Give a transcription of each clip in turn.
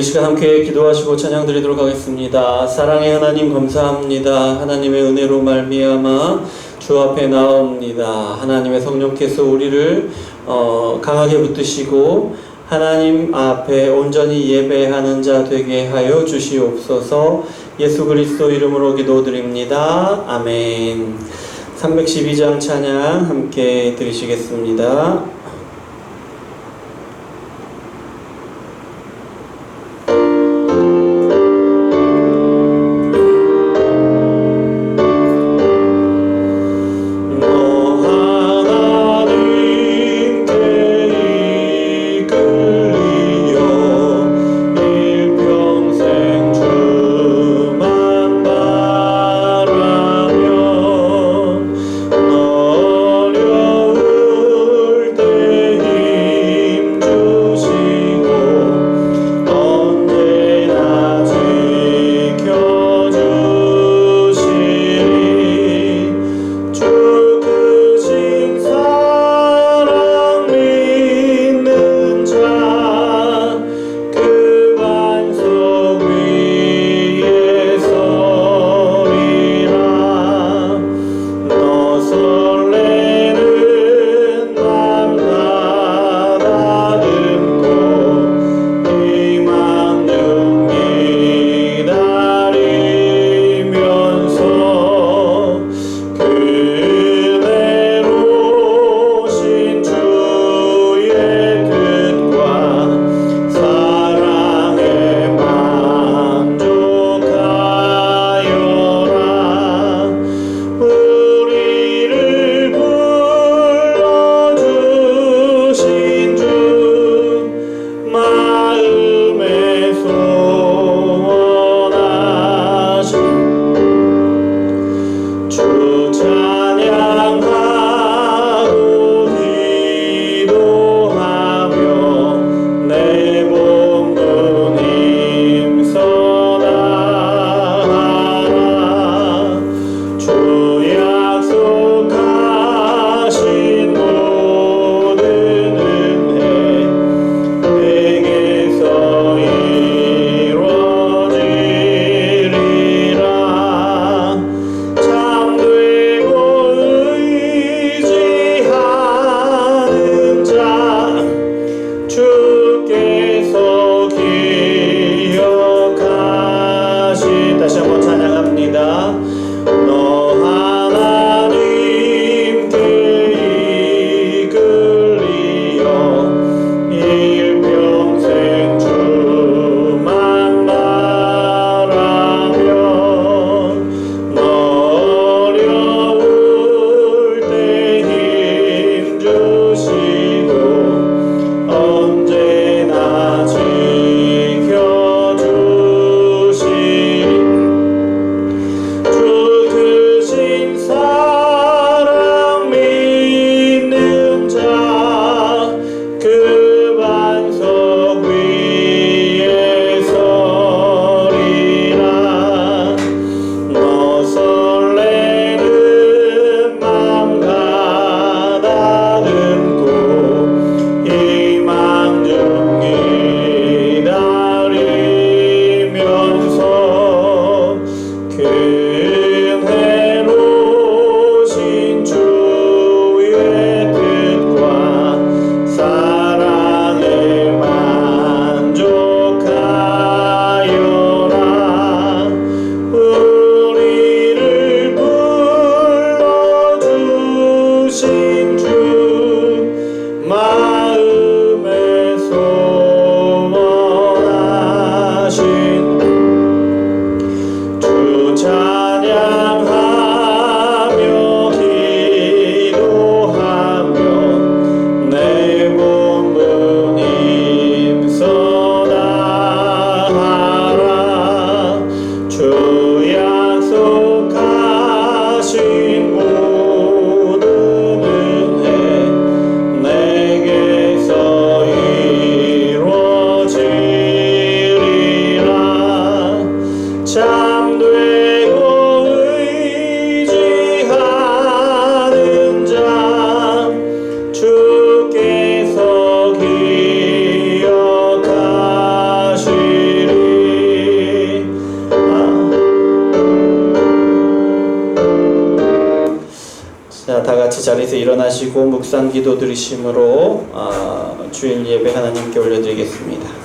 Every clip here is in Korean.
시간 함께 기도하시고 찬양 드리도록 하겠습니다. 사랑의 하나님 감사합니다. 하나님의 은혜로 말미암아 주 앞에 나옵니다. 하나님의 성령께서 우리를 강하게 붙드시고 하나님 앞에 온전히 예배하는 자 되게 하여 주시옵소서. 예수 그리스도 이름으로 기도드립니다. 아멘. 312장 찬양 함께 드리시겠습니다. 자리에서 일어나시고 묵상 기도 드리심으로 주일 예배 하나님께 올려드리겠습니다.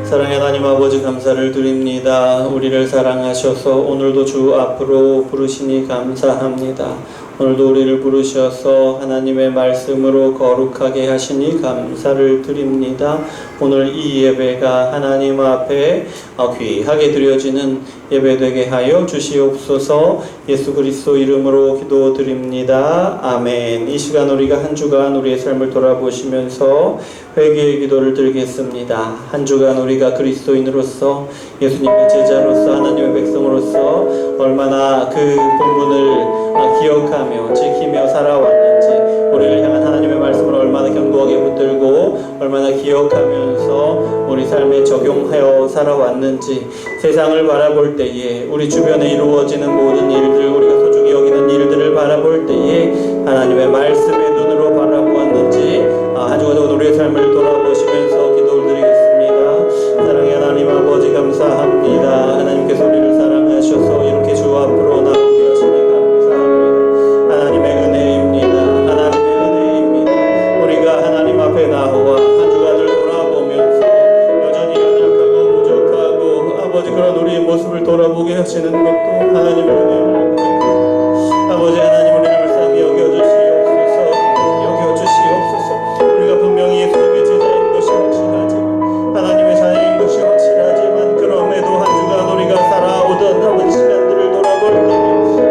사랑의 하나님 아버지 감사를 드립니다. 우리를 사랑하셔서 오늘도 주 앞으로 부르시니 감사합니다. 오늘도 우리를 부르셔서 하나님의 말씀으로 거룩하게 하시니 감사를 드립니다. 오늘 이 예배가 하나님 앞에 귀하게 드려지는 예배되게 하여 주시옵소서. 예수 그리스도 이름으로 기도드립니다. 아멘. 이 시간 우리가 한 주간 우리의 삶을 돌아보시면서 회개의 기도를 드리겠습니다. 한 주간 우리가 그리스도인으로서 예수님의 제자로서 하나님의 백성으로서 얼마나 그 본분을 기억하며 지키며 살아왔는지, 우리를 향한 하나님의 말씀을 얼마나 견고하게 붙들고 얼마나 기억하면서 우리 삶에 적용하여 살아왔는지, 세상을 바라볼 때에 우리 주변에 이루어지는 모든 일들, 우리가 소중히 여기는 일들을 바라볼 때에 하나님의 말씀의 눈으로 바라보았는지 한 주간 우리의 삶을 돌아보시면서 기도를 드리겠습니다. 사랑의 하나님 아버지 감사합니다. 하나님께서 우리를 사랑하셔서 이렇게 주 앞으로 나오게 하시니 감사합니다. 하나님의 은혜입니다. 하나님의 은혜입니다. 우리가 하나님 앞에 나와 한 주간을 돌아보면서 여전히 연약하고 부족하고 아버지 그런 우리의 모습을 돌아보게 하시는 것도 하나님의 은혜를 구합니다. 아버지 하나님 우리를 불쌍히 여겨주시옵소서. 우리가 분명히 예수님의 제자인 것이 확실하지만, 하나님의 자녀인 것이 확실하지만, 그럼에도 한 주간 우리가 살아오던 아버지 시간들을 돌아볼 때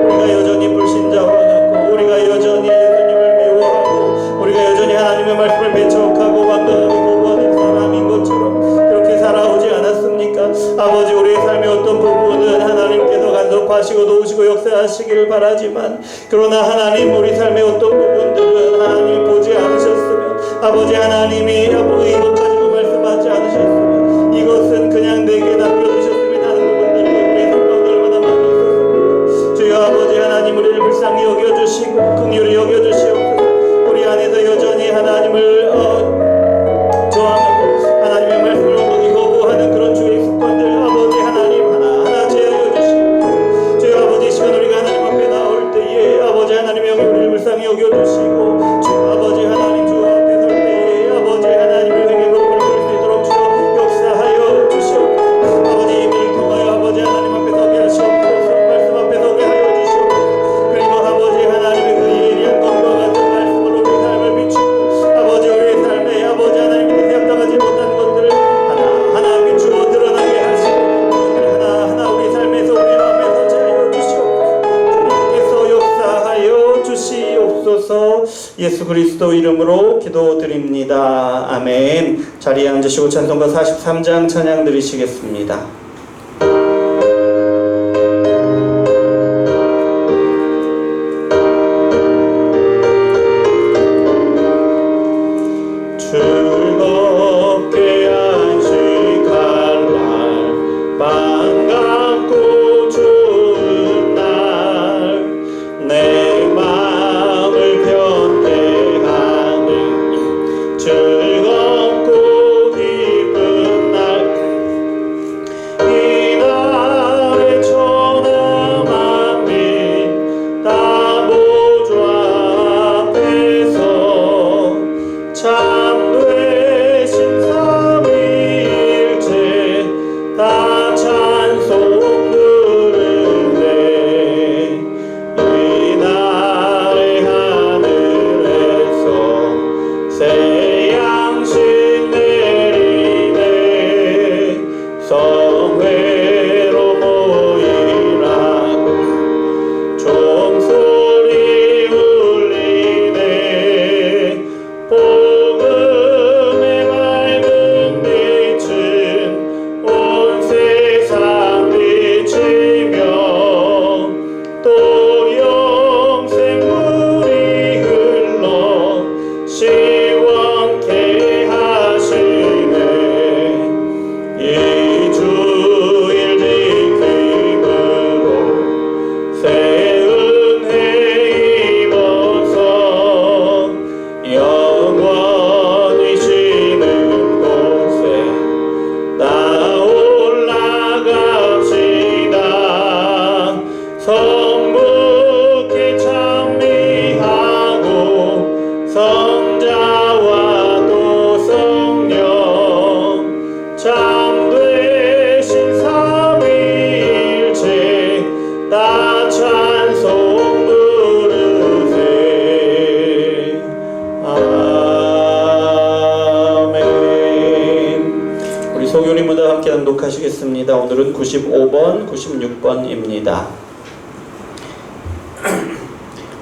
우리가 여전히 불신자와 같고, 우리가 여전히 예수님을 미워하고, 우리가 여전히 하나님의 말씀을 배척하고 완강하게 거부하는 사람인 것처럼 그렇게 살아오지 않았습니까? 아버지 우리의 삶의 어떤 부분은 하나님께서 간섭하시고 도우시고 역사하시기를 바라지만, 그러나 하나님 우리 삶의 어떤 부분들은 하나님이 보지 않으셨으면, 아버지 하나님이 이것 가지고 말씀하지 않으셨으면, 이것은 그냥 내게 남겨두셨으면 하는 부분들이 우리의 삶 가운데 얼마나 많이 있었습니까? 주여 아버지 하나님 우리를 불쌍히 여겨주시고 긍휼히 여겨주시옵소서. 우리 안에서 여전히 하나님을 저항하고 하나님의 말씀을 온전히 거부하는 그런 주의 습관들 아버지 하나님 하나하나 제하여 주시고, 주여 아버지 시간 우리가 하나님 앞에 나올 때에 아버지 하나님의 영이 우리를 불쌍히 여겨주시고, 주 아버지 하나님 주 앞에 설 때에 아버지 하나님의 회개 거룩을 부릴 수 있도록 주여 역사하여 주시옵소서. 아버지 이 일을 통하여 아버지 하나님 앞에 서게 하시옵소서. 말씀 앞에 서게 하여 주시옵소서. 그리고 아버지 하나님의 그 예리한 검과 같은 말씀으로 우리 삶을 비추고, 아버지 우리의 삶에 아버지 하나님이 생각하지 못한 것들을 하나하나 비추어 드러나게 하시고, 그것들을 하나하나 우리 삶에서 우리 마음에서 제하여 주시옵소서. 주님께서 역사하여 주시옵소서. 예수 그리스도 이름으로 기도드립니다. 아멘. 자리에 앉으시고 찬송가 43장 찬양 드리시겠습니다. 즐겁게 안식할 날, 반갑고 좋은 날, 내 마음을 변케 하는 즐겁고 기쁜 날, 이 날의 천하 만민 다 보좌 앞에서 참되신 삼위일체 다 찬송 들으네. 이 날의 하늘에서 새 양식 내리네. 성회로 모이라 종소리 울리네. 복음의 밝은 빛 낭독하시겠습니다. 오늘은 95번, 96번입니다.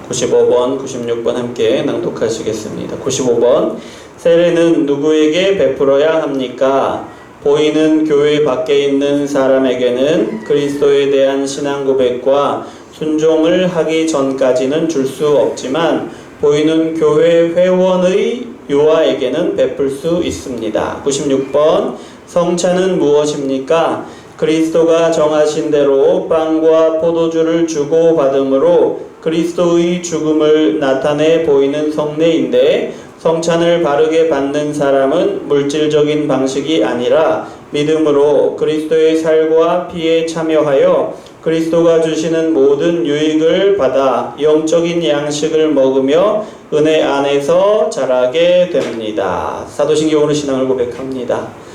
95번, 96번 함께 낭독하시겠습니다. 95번. 세례는 누구에게 베풀어야 합니까? 보이는 교회 밖에 있는 사람에게는 그리스도에 대한 신앙 고백과 순종을 하기 전까지는 줄 수 없지만 보이는 교회 회원의 유아에게는 베풀 수 있습니다. 96번. 성찬은 무엇입니까? 그리스도가 정하신 대로 빵과 포도주를 주고 받음으로 그리스도의 죽음을 나타내 보이는 성례인데, 성찬을 바르게 받는 사람은 물질적인 방식이 아니라 믿음으로 그리스도의 살과 피에 참여하여 그리스도가 주시는 모든 유익을 받아 영적인 양식을 먹으며 은혜 안에서 자라게 됩니다. 사도신경으로 신앙을 고백합니다.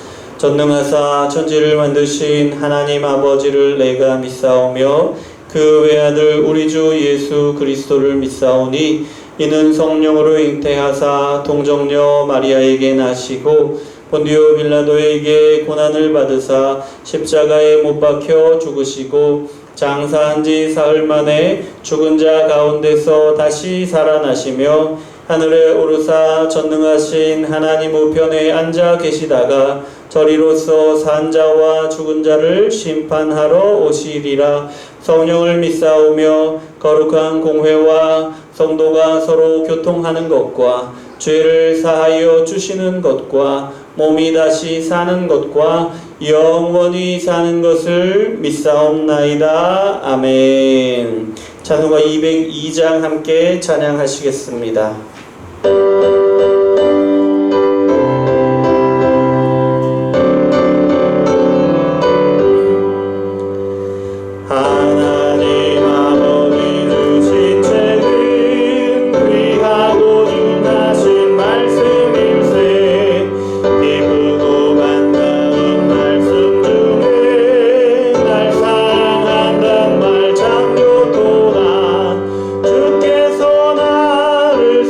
전능하사 천지를 만드신 하나님 아버지를 내가 믿사오며 그 외아들 우리 주 예수 그리스도를 믿사오니 이는 성령으로 잉태하사 동정녀 마리아에게 나시고 본디오 빌라도에게 고난을 받으사 십자가에 못 박혀 죽으시고 장사한 지 사흘 만에 죽은 자 가운데서 다시 살아나시며 하늘에 오르사 전능하신 하나님 우편에 앉아 계시다가 저리로서 산 자와 죽은 자를 심판하러 오시리라. 성령을 믿사오며 거룩한 공회와 성도가 서로 교통하는 것과 죄를 사하여 주시는 것과 몸이 다시 사는 것과 영원히 사는 것을 믿사옵나이다. 아멘. 찬송가 202장 함께 찬양하시겠습니다. 주께서 나를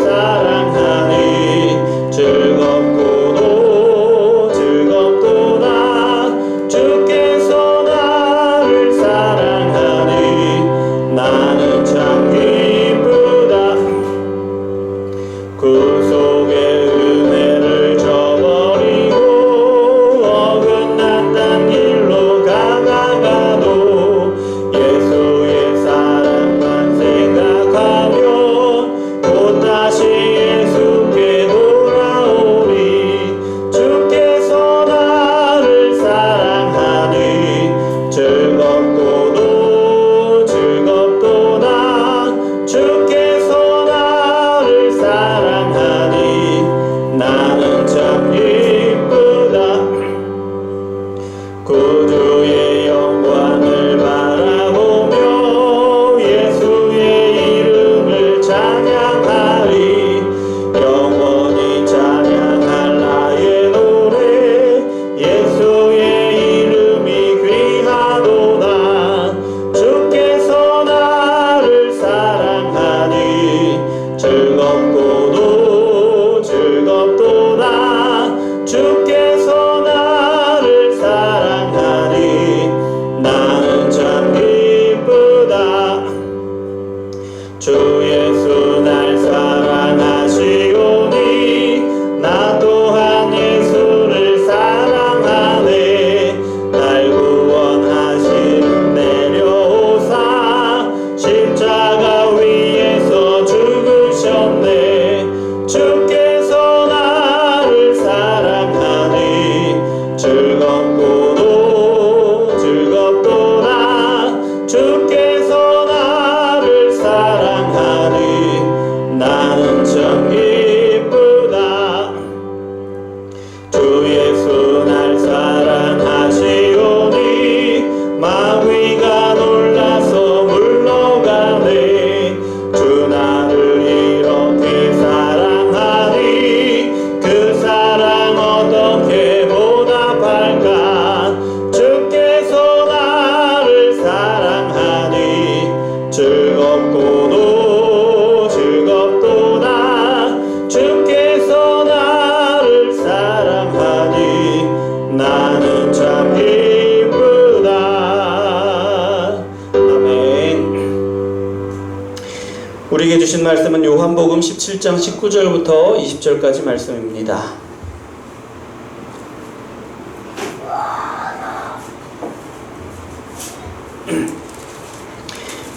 우리에게 주신 말씀은 요한복음 17장 19절부터 20절까지 말씀입니다.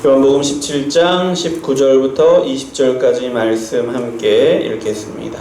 요한복음 17장 19절부터 20절까지 말씀 함께 읽겠습니다.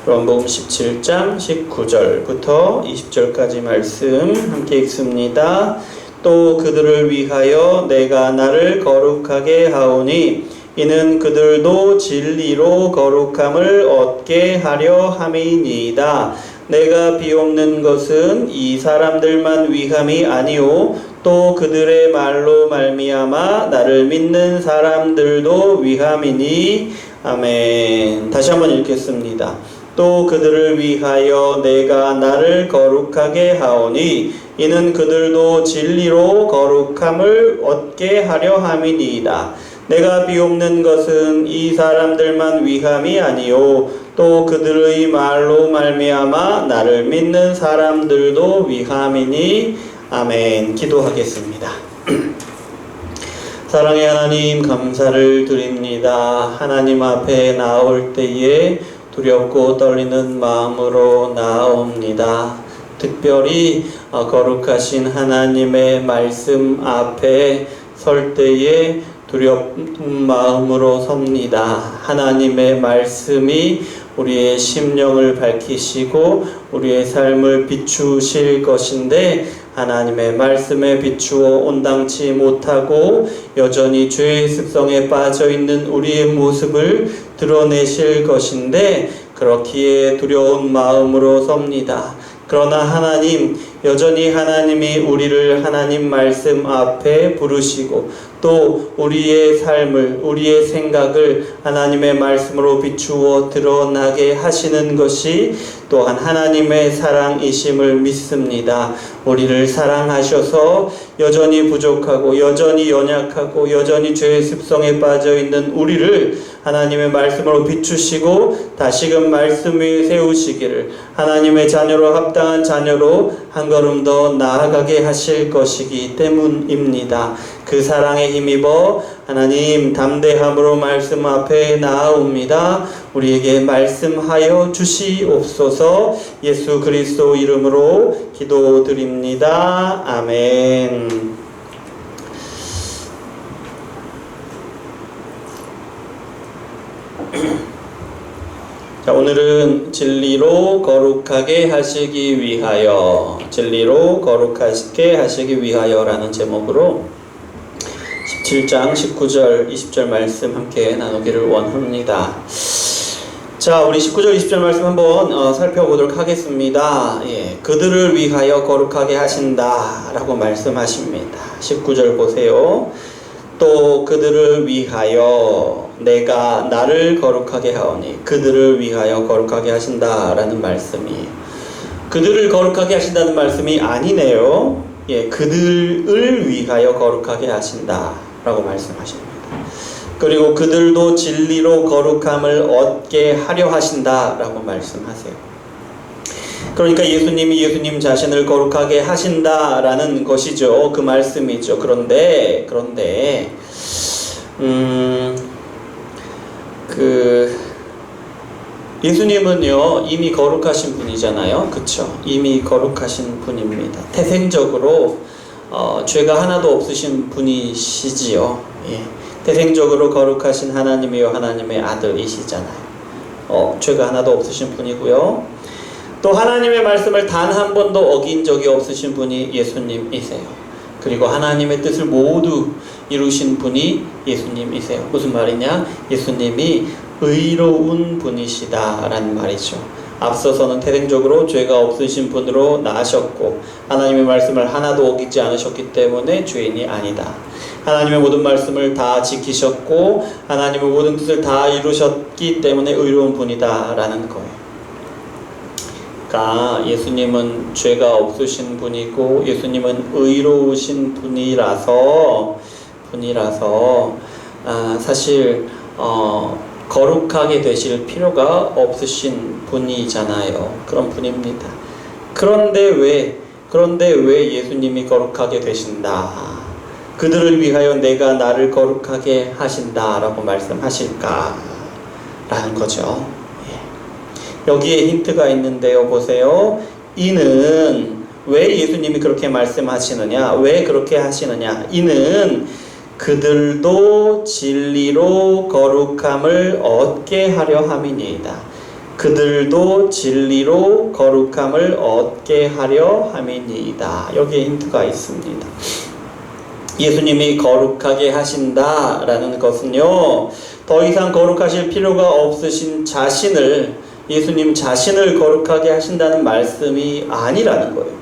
요한복음 17장 19절부터 20절까지 말씀 함께 읽습니다. 또 그들을 위하여 내가 나를 거룩하게 하오니 이는 그들도 진리로 거룩함을 얻게 하려 함이니이다. 내가 비옵는 것은 이 사람들만 위함이 아니오 또 그들의 말로 말미암아 나를 믿는 사람들도 위함이니. 아멘. 다시 한번 읽겠습니다. 또 그들을 위하여 내가 나를 거룩하게 하오니 이는 그들도 진리로 거룩함을 얻게 하려 함이니이다. 내가 비옵는 것은 이 사람들만 위함이 아니요 또 그들의 말로 말미암아 나를 믿는 사람들도 위함이니. 아멘. 기도하겠습니다. 사랑의 하나님, 감사를 드립니다. 하나님 앞에 나올 때에 두렵고 떨리는 마음으로 나옵니다. 특별히 거룩하신 하나님의 말씀 앞에 설 때에 두려운 마음으로 섭니다. 하나님의 말씀이 우리의 심령을 밝히시고 우리의 삶을 비추실 것인데 하나님의 말씀에 비추어 온당치 못하고 여전히 죄의 습성에 빠져있는 우리의 모습을 드러내실 것인데 그렇기에 두려운 마음으로 섭니다. 그러나 하나님, 여전히 하나님이 우리를 하나님 말씀 앞에 부르시고 또 우리의 삶을, 우리의 생각을 하나님의 말씀으로 비추어 드러나게 하시는 것이 또한 하나님의 사랑이심을 믿습니다. 우리를 사랑하셔서 여전히 부족하고 여전히 연약하고 여전히 죄의 습성에 빠져있는 우리를 하나님의 말씀으로 비추시고 다시금 말씀 위에 세우시기를 하나님의 자녀로 합당한 자녀로 한 걸음 더 나아가게 하실 것이기 때문입니다. 그 사랑에 힘입어 하나님 담대함으로 말씀 앞에 나아옵니다. 우리에게 말씀하여 주시옵소서. 예수 그리스도 이름으로 기도드립니다. 아멘. 자, 오늘은 진리로 거룩하게 하시기 위하여, 진리로 거룩하게 하시기 위하여라는 제목으로 17장 19절 20절 말씀 함께 나누기를 원합니다. 자, 우리 19절 20절 말씀 한번 살펴보도록 하겠습니다. 예, 그들을 위하여 거룩하게 하신다 라고 말씀하십니다. 19절 보세요. 또 그들을 위하여 내가 나를 거룩하게 하오니, 그들을 위하여 거룩하게 하신다라는 말씀이에요. 그들을 거룩하게 하신다는 말씀이 아니네요. 예, 그들을 위하여 거룩하게 하신다라고 말씀하십니다. 그리고 그들도 진리로 거룩함을 얻게 하려 하신다라고 말씀하세요. 그러니까 예수님이 예수님 자신을 거룩하게 하신다라는 것이죠. 그 말씀이죠. 그런데 예수님은요 이미 거룩하신 분이잖아요. 그쵸? 이미 거룩하신 분입니다. 태생적으로 죄가 하나도 없으신 분이시지요. 예. 태생적으로 거룩하신 하나님이요 하나님의 아들이시잖아요. 죄가 하나도 없으신 분이고요. 또 하나님의 말씀을 단 한 번도 어긴 적이 없으신 분이 예수님이세요. 그리고 하나님의 뜻을 모두 이루신 분이 예수님이세요. 무슨 말이냐? 예수님이 의로운 분이시다라는 말이죠. 앞서서는 태생적으로 죄가 없으신 분으로 나셨고 하나님의 말씀을 하나도 어기지 않으셨기 때문에 죄인이 아니다. 하나님의 모든 말씀을 다 지키셨고 하나님의 모든 뜻을 다 이루셨기 때문에 의로운 분이다라는 거예요. 그러니까 예수님은 죄가 없으신 분이고 예수님은 의로우신 분이라서 사실 거룩하게 되실 필요가 없으신 분이잖아요. 그런 분입니다. 그런데 왜 예수님이 거룩하게 되신다? 그들을 위하여 내가 나를 거룩하게 하신다라고 말씀하실까? 라는 거죠. 예. 여기에 힌트가 있는데요. 보세요. 이는 왜 예수님이 그렇게 말씀하시느냐? 왜 그렇게 하시느냐? 이는 그들도 진리로 거룩함을 얻게 하려 함이니이다. 그들도 진리로 거룩함을 얻게 하려 함이니이다. 여기에 힌트가 있습니다. 예수님이 거룩하게 하신다라는 것은요, 더 이상 거룩하실 필요가 없으신 예수님 자신을 거룩하게 하신다는 말씀이 아니라는 거예요.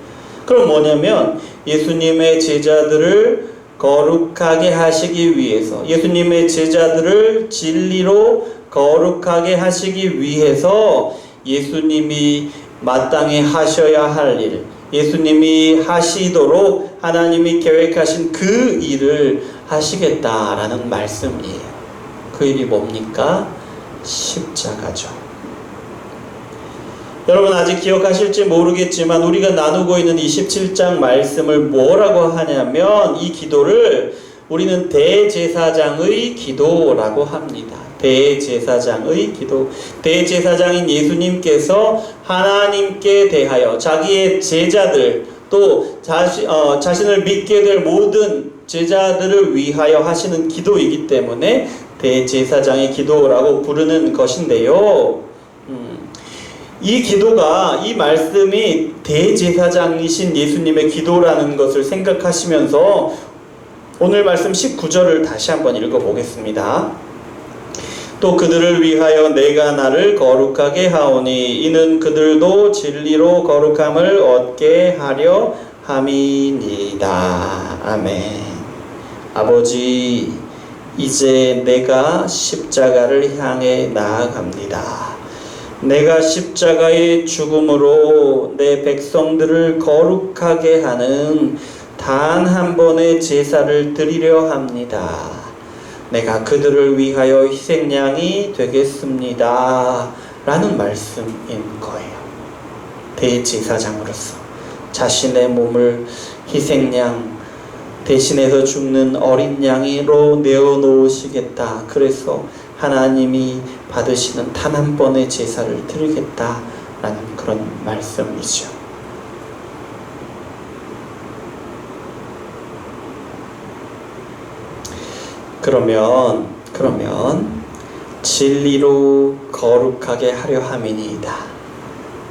그럼 뭐냐면 예수님의 제자들을 거룩하게 하시기 위해서, 예수님의 제자들을 진리로 거룩하게 하시기 위해서 예수님이 마땅히 하셔야 할 일, 예수님이 하시도록 하나님이 계획하신 그 일을 하시겠다라는 말씀이에요. 그 일이 뭡니까? 십자가죠. 여러분 아직 기억하실지 모르겠지만 우리가 나누고 있는 이 17장 말씀을 뭐라고 하냐면 이 기도를 우리는 대제사장의 기도라고 합니다. 대제사장의 기도. 대제사장인 예수님께서 하나님께 대하여 자기의 제자들 또 자신을 믿게 될 모든 제자들을 위하여 하시는 기도이기 때문에 대제사장의 기도라고 부르는 것인데요. 이 기도가, 이 말씀이 대제사장이신 예수님의 기도라는 것을 생각하시면서 오늘 말씀 19절을 다시 한번 읽어보겠습니다. 또 그들을 위하여 내가 나를 거룩하게 하오니 이는 그들도 진리로 거룩함을 얻게 하려 함이니이다. 아멘. 아버지, 이제 내가 십자가를 향해 나아갑니다. 내가 십자가의 죽음으로 내 백성들을 거룩하게 하는 단 한 번의 제사를 드리려 합니다. 내가 그들을 위하여 희생양이 되겠습니다. 라는 말씀인 거예요. 대제사장으로서 자신의 몸을 희생양, 대신해서 죽는 어린 양으로 내어놓으시겠다. 그래서 하나님이 받으시는 단 한 번의 제사를 드리겠다라는 그런 말씀이죠. 그러면 진리로 거룩하게 하려 함이니이다.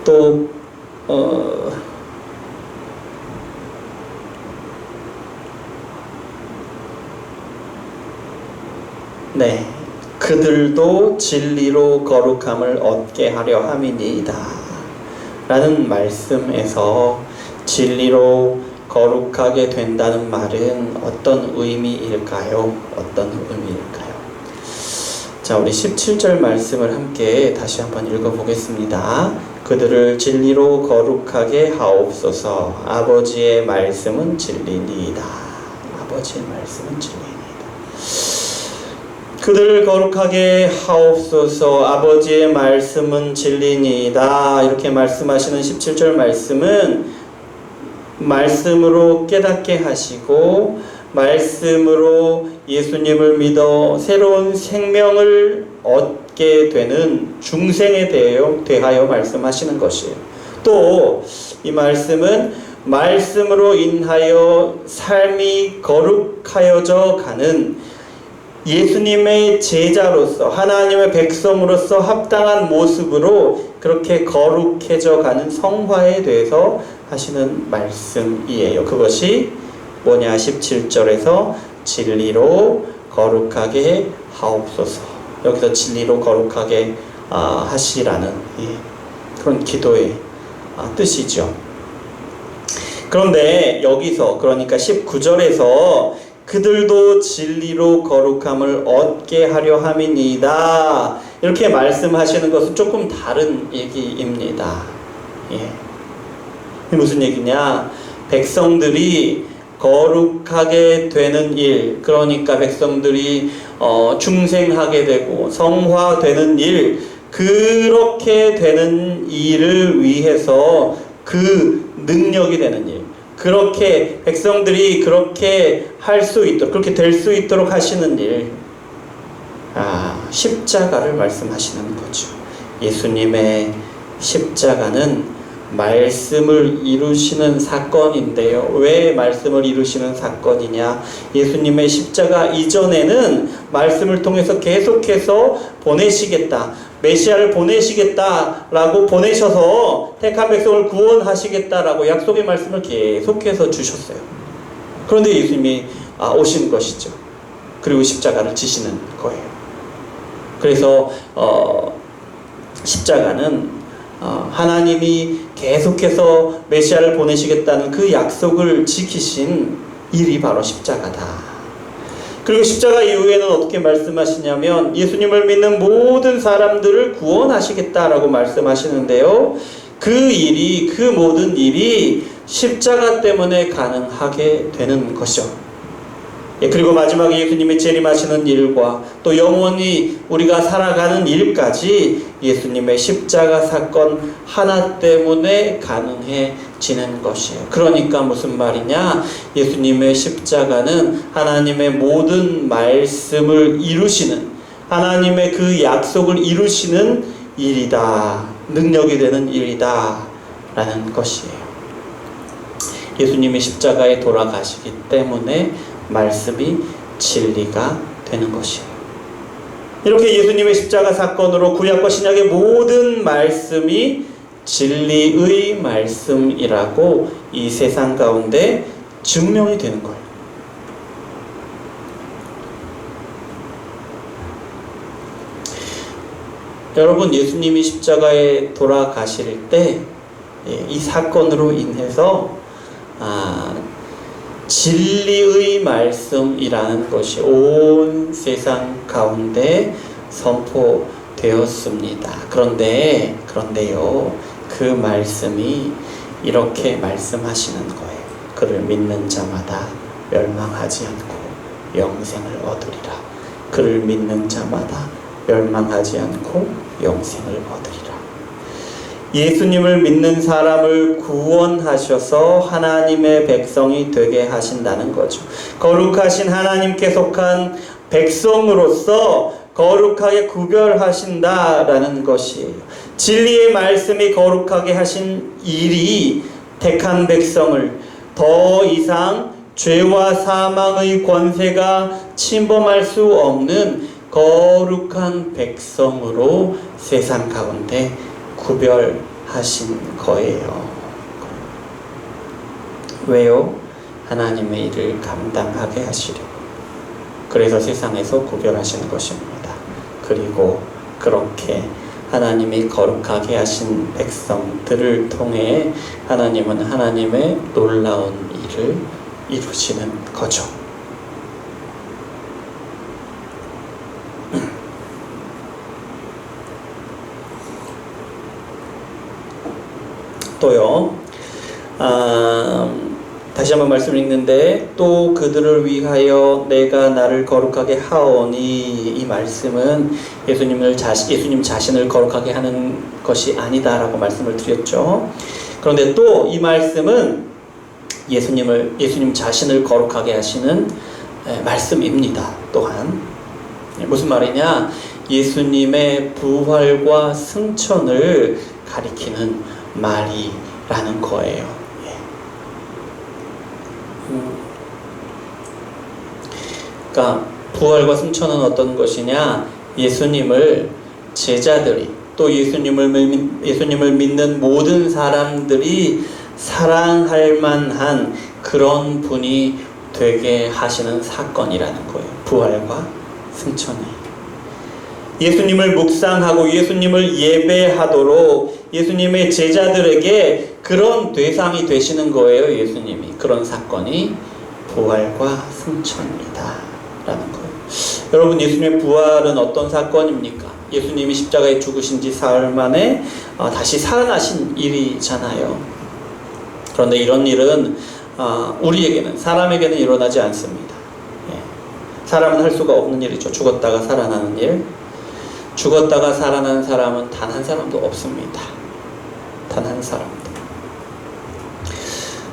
또 네, 그들도 진리로 거룩함을 얻게 하려 함이니이다. 라는 말씀에서 진리로 거룩하게 된다는 말은 어떤 의미일까요? 어떤 의미일까요? 자, 우리 17절 말씀을 함께 다시 한번 읽어보겠습니다. 그들을 진리로 거룩하게 하옵소서. 아버지의 말씀은 진리니이다. 아버지의 말씀은 진리니이다. 그들을 거룩하게 하옵소서. 아버지의 말씀은 진리니이다. 이렇게 말씀하시는 17절 말씀은 말씀으로 깨닫게 하시고 말씀으로 예수님을 믿어 새로운 생명을 얻게 되는 중생에 대하여 말씀하시는 것이에요. 또 이 말씀은 말씀으로 인하여 삶이 거룩하여져 가는 예수님의 제자로서 하나님의 백성으로서 합당한 모습으로 그렇게 거룩해져 가는 성화에 대해서 하시는 말씀이에요. 그것이 뭐냐? 17절에서 진리로 거룩하게 하옵소서. 여기서 진리로 거룩하게 하시라는 그런 기도의 뜻이죠. 그런데 여기서 그러니까 19절에서 그들도 진리로 거룩함을 얻게 하려 함이니이다. 이렇게 말씀하시는 것은 조금 다른 얘기입니다. 무슨 얘기냐? 백성들이 거룩하게 되는 일, 그러니까 백성들이 중생하게 되고 성화되는 일, 그렇게 되는 일을 위해서 그 능력이 되는 일, 그렇게 백성들이 그렇게 할 수 있도록, 그렇게 될 수 있도록 하시는 일, 십자가를 말씀하시는 거죠. 예수님의 십자가는 말씀을 이루시는 사건인데요. 왜 말씀을 이루시는 사건이냐? 예수님의 십자가 이전에는 말씀을 통해서 계속해서 보내시겠다, 메시아를 보내시겠다라고 보내셔서 택한 백성을 구원하시겠다라고 약속의 말씀을 계속해서 주셨어요. 그런데 예수님이 오신 것이죠. 그리고 십자가를 지시는 거예요. 그래서 십자가는 하나님이 계속해서 메시아를 보내시겠다는 그 약속을 지키신 일이 바로 십자가다. 그리고 십자가 이후에는 어떻게 말씀하시냐면 예수님을 믿는 모든 사람들을 구원하시겠다라고 말씀하시는데요. 그 모든 일이 십자가 때문에 가능하게 되는 것이죠. 그리고 마지막에 예수님이 재림하시는 일과 또 영원히 우리가 살아가는 일까지 예수님의 십자가 사건 하나 때문에 가능해지는 것이에요. 그러니까 무슨 말이냐? 예수님의 십자가는 하나님의 모든 말씀을 이루시는, 하나님의 그 약속을 이루시는 일이다, 능력이 되는 일이다 라는 것이에요. 예수님이 십자가에 돌아가시기 때문에 말씀이 진리가 되는 것이에요. 이렇게 예수님의 십자가 사건으로 구약과 신약의 모든 말씀이 진리의 말씀이라고 이 세상 가운데 증명이 되는 거예요. 여러분, 예수님이 십자가에 돌아가실 때 이 사건으로 인해서 진리의 말씀이라는 것이 온 세상 가운데 선포되었습니다. 그런데요, 그 말씀이 이렇게 말씀하시는 거예요. 그를 믿는 자마다 멸망하지 않고 영생을 얻으리라. 그를 믿는 자마다 멸망하지 않고 영생을 얻으리라. 예수님을 믿는 사람을 구원하셔서 하나님의 백성이 되게 하신다는 거죠. 거룩하신 하나님께 속한 백성으로서 거룩하게 구별하신다라는 것이에요. 진리의 말씀이 거룩하게 하신 일이 택한 백성을 더 이상 죄와 사망의 권세가 침범할 수 없는 거룩한 백성으로 세상 가운데 구별하신 거예요. 왜요? 하나님의 일을 감당하게 하시려고. 그래서 세상에서 구별하시는 것입니다. 그리고 그렇게 하나님이 거룩하게 하신 백성들을 통해 하나님은 하나님의 놀라운 일을 이루시는 거죠. 또요, 다시 한번 말씀을 읽는데, 또 그들을 위하여 내가 나를 거룩하게 하오니, 이 말씀은 예수님 자신을 거룩하게 하는 것이 아니다라고 말씀을 드렸죠. 그런데 또 이 말씀은 예수님 자신을 거룩하게 하시는 말씀입니다. 또한 무슨 말이냐? 예수님의 부활과 승천을 가리키는 말이라는 거예요. 그러니까 부활과 승천은 어떤 것이냐? 예수님을 제자들이, 또 예수님을 믿는 모든 사람들이 사랑할 만한 그런 분이 되게 하시는 사건이라는 거예요. 부활과 승천이. 예수님을 묵상하고 예수님을 예배하도록 예수님의 제자들에게 그런 대상이 되시는 거예요. 예수님이. 그런 사건이 부활과 승천이다 라는 거예요. 여러분, 예수님의 부활은 어떤 사건입니까? 예수님이 십자가에 죽으신 지 사흘 만에 다시 살아나신 일이잖아요. 그런데 이런 일은 우리에게는, 사람에게는 일어나지 않습니다. 사람은 할 수가 없는 일이죠. 죽었다가 살아나는 일. 죽었다가 살아난 사람은 단 한 사람도 없습니다. 단 한 사람도.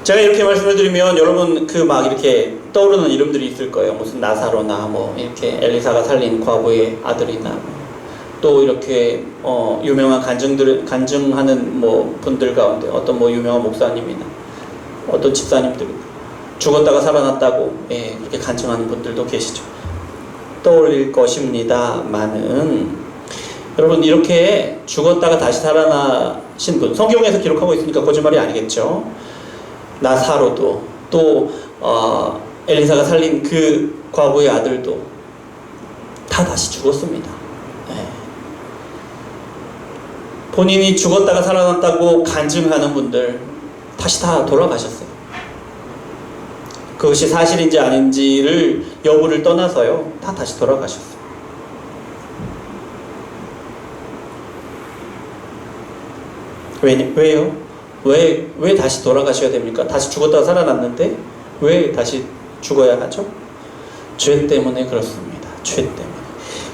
제가 이렇게 말씀을 드리면 여러분 그 막 이렇게 떠오르는 이름들이 있을 거예요. 무슨 나사로나 뭐 이렇게 엘리사가 살린 과부의 아들이나 또 이렇게 유명한 간증하는 뭐 분들 가운데 어떤 뭐 유명한 목사님이나 어떤 집사님들 죽었다가 살아났다고 그렇게 간증하는 분들도 계시죠. 떠올릴 것입니다만은 여러분 이렇게 죽었다가 다시 살아나신 분 성경에서 기록하고 있으니까 거짓말이 아니겠죠. 나사로도 또 엘리사가 살린 그 과부의 아들도 다 다시 죽었습니다. 본인이 죽었다가 살아났다고 간증하는 분들 다시 다 돌아가셨어요. 그것이 사실인지 아닌지를 여부를 떠나서요 다 다시 돌아가셨어요. 왜요? 왜 다시 돌아가셔야 됩니까? 다시 죽었다가 살아났는데 왜 다시 죽어야 하죠? 죄 때문에 그렇습니다. 죄 때문에.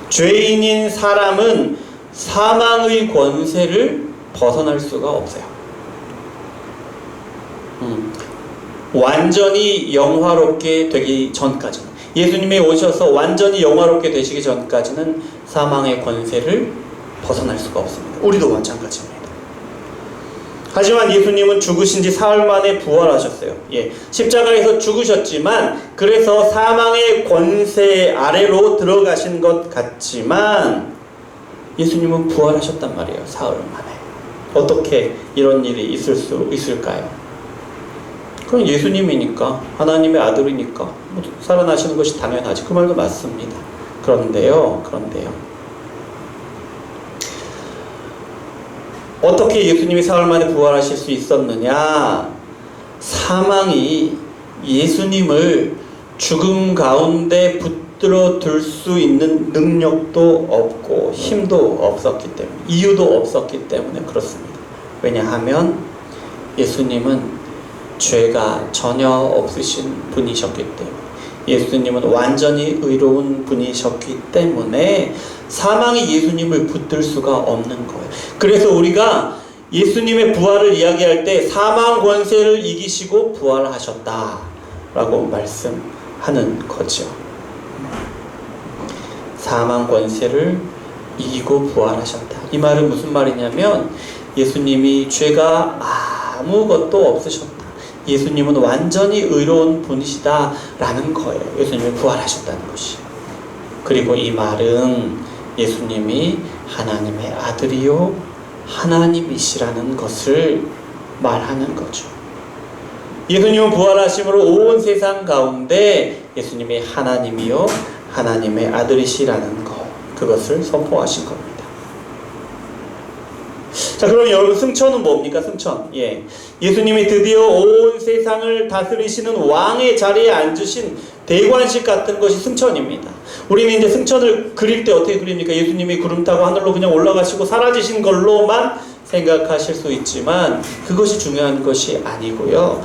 죄인인 사람은 사망의 권세를 벗어날 수가 없어요. 완전히 영화롭게 되기 전까지는, 예수님이 오셔서 완전히 영화롭게 되시기 전까지는 사망의 권세를 벗어날 수가 없습니다. 우리도 마찬가지입니다. 하지만 예수님은 죽으신 지 사흘 만에 부활하셨어요. 십자가에서 죽으셨지만 그래서 사망의 권세 아래로 들어가신 것 같지만 예수님은 부활하셨단 말이에요. 사흘 만에. 어떻게 이런 일이 있을 수 있을까요? 그건 예수님이니까, 하나님의 아들이니까 살아나시는 것이 당연하지. 그 말도 맞습니다. 그런데요. 어떻게 예수님이 사흘 만에 부활하실 수 있었느냐? 사망이 예수님을 죽음 가운데 붙들어 둘 수 있는 능력도 없고 힘도 없었기 때문에, 이유도 없었기 때문에 그렇습니다. 왜냐하면 예수님은 죄가 전혀 없으신 분이셨기 때문에, 예수님은 완전히 의로운 분이셨기 때문에 사망이 예수님을 붙들 수가 없는 거예요. 그래서 우리가 예수님의 부활을 이야기할 때 사망 권세를 이기시고 부활하셨다라고 말씀하는 거죠. 사망 권세를 이기고 부활하셨다. 이 말은 무슨 말이냐면 예수님이 죄가 아무것도 없으셨다. 예수님은 완전히 의로운 분이시다라는 거예요. 예수님이 부활하셨다는 것이. 그리고 이 말은 예수님이 하나님의 아들이요 하나님이시라는 것을 말하는 거죠. 예수님은 부활하심으로 온 세상 가운데 예수님이 하나님이요 하나님의 아들이시라는 것, 그것을 선포하신 겁니다. 자, 그럼 여러분 승천은 뭡니까? 승천. 예수님이 드디어 온 세상을 다스리시는 왕의 자리에 앉으신 대관식 같은 것이 승천입니다. 우리는 이제 승천을 그릴 때 어떻게 그립니까? 예수님이 구름 타고 하늘로 그냥 올라가시고 사라지신 걸로만 생각하실 수 있지만 그것이 중요한 것이 아니고요.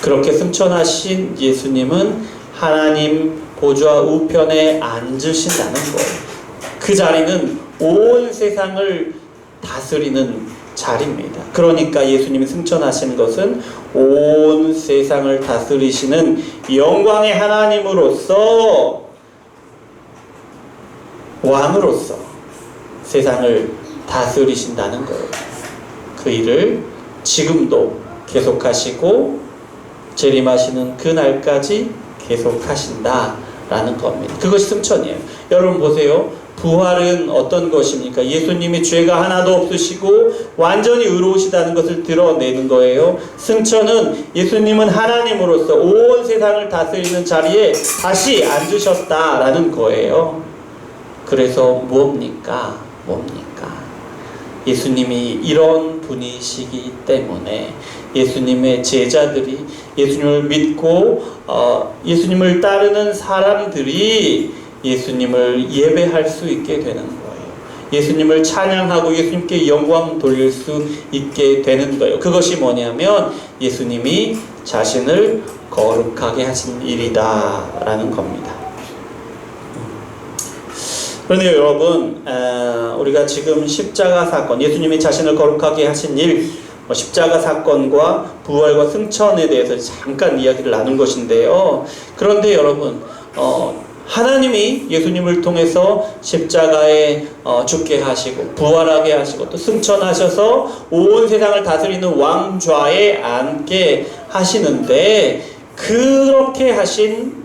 그렇게 승천하신 예수님은 하나님 보좌 우편에 앉으신다는 거예요. 그 자리는 온 세상을 다스리는 자리입니다. 그러니까 예수님이 승천하신 것은 온 세상을 다스리시는 영광의 하나님으로서, 왕으로서 세상을 다스리신다는 거예요. 그 일을 지금도 계속하시고 재림하시는 그날까지 계속하신다라는 겁니다. 그것이 승천이에요. 여러분 보세요. 부활은 어떤 것입니까? 예수님이 죄가 하나도 없으시고 완전히 의로우시다는 것을 드러내는 거예요. 승천은 예수님은 하나님으로서 온 세상을 다스리는 자리에 다시 앉으셨다라는 거예요. 그래서 뭡니까? 예수님이 이런 분이시기 때문에 예수님의 제자들이, 예수님을 믿고 예수님을 따르는 사람들이 예수님을 예배할 수 있게 되는 거예요. 예수님을 찬양하고 예수님께 영광 돌릴 수 있게 되는 거예요. 그것이 뭐냐면 예수님이 자신을 거룩하게 하신 일이다라는 겁니다. 그런데 여러분, 우리가 지금 십자가 사건, 예수님이 자신을 거룩하게 하신 일, 십자가 사건과 부활과 승천에 대해서 잠깐 이야기를 나눈 것인데요. 그런데 여러분, 하나님이 예수님을 통해서 십자가에 죽게 하시고 부활하게 하시고 또 승천하셔서 온 세상을 다스리는 왕좌에 앉게 하시는데, 그렇게 하신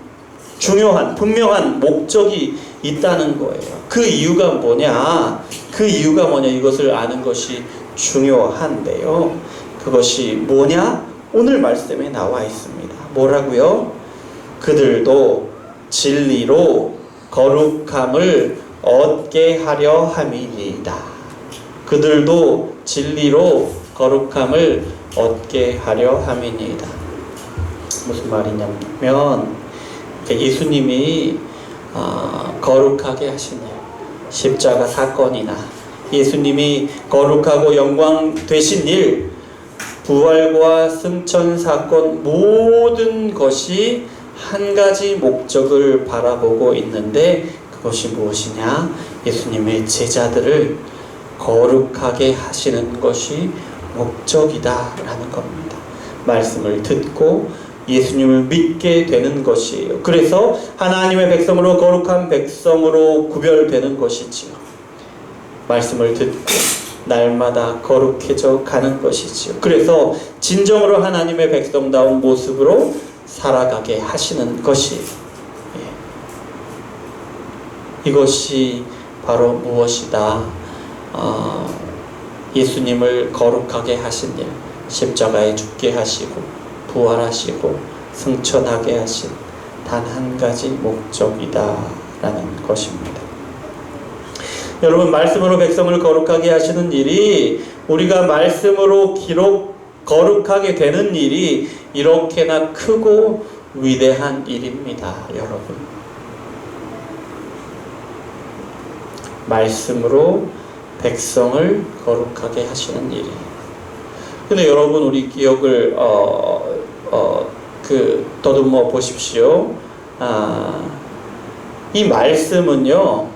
중요한 분명한 목적이 있다는 거예요. 그 이유가 뭐냐? 이것을 아는 것이 중요한데요. 그것이 뭐냐? 오늘 말씀에 나와 있습니다. 뭐라고요? 그들도 진리로 거룩함을 얻게 하려 함이니이다. 그들도 진리로 거룩함을 얻게 하려 함이니이다. 무슨 말이냐면, 예수님이 거룩하게 하신 일, 십자가 사건이나 예수님이 거룩하고 영광 되신 일, 부활과 승천 사건, 모든 것이 한 가지 목적을 바라보고 있는데, 그것이 무엇이냐? 예수님의 제자들을 거룩하게 하시는 것이 목적이다라는 겁니다. 말씀을 듣고 예수님을 믿게 되는 것이에요. 그래서 하나님의 백성으로 거룩한 백성으로 구별되는 것이지요. 말씀을 듣고 날마다 거룩해져 가는 것이지요. 그래서 진정으로 하나님의 백성다운 모습으로 살아가게 하시는 것이에요. 이것이 바로 무엇이다? 예수님을 거룩하게 하신 일, 십자가에 죽게 하시고 부활하시고 승천하게 하신 단 한 가지 목적이다라는 것입니다. 여러분, 말씀으로 백성을 거룩하게 하시는 일이, 우리가 말씀으로 거룩하게 되는 일이 이렇게나 크고 위대한 일입니다. 여러분, 말씀으로 백성을 거룩하게 하시는 일이. 근데 여러분, 우리 기억을 더듬어 보십시오. 이 말씀은요,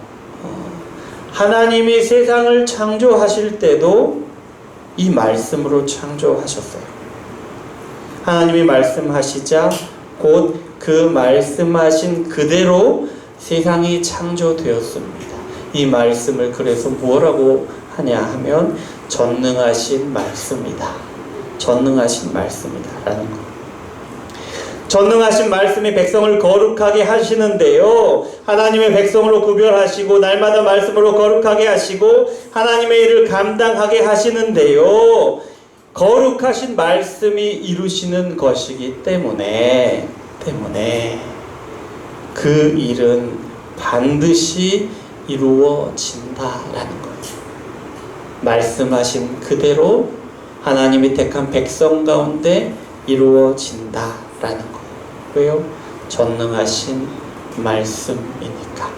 하나님이 세상을 창조하실 때도 이 말씀으로 창조하셨어요. 하나님이 말씀하시자 곧 그 말씀하신 그대로 세상이 창조되었습니다. 이 말씀을 그래서 뭐라고 하냐 하면 전능하신 말씀이다. 전능하신 말씀이다라는 것. 전능하신 말씀이 백성을 거룩하게 하시는데요, 하나님의 백성으로 구별하시고 날마다 말씀으로 거룩하게 하시고 하나님의 일을 감당하게 하시는데요, 거룩하신 말씀이 이루시는 것이기 때문에 그 일은 반드시 이루어진다라는 거예요. 말씀하신 그대로 하나님이 택한 백성 가운데 이루어진다라는 거예요. 왜요? 전능하신 말씀이니까.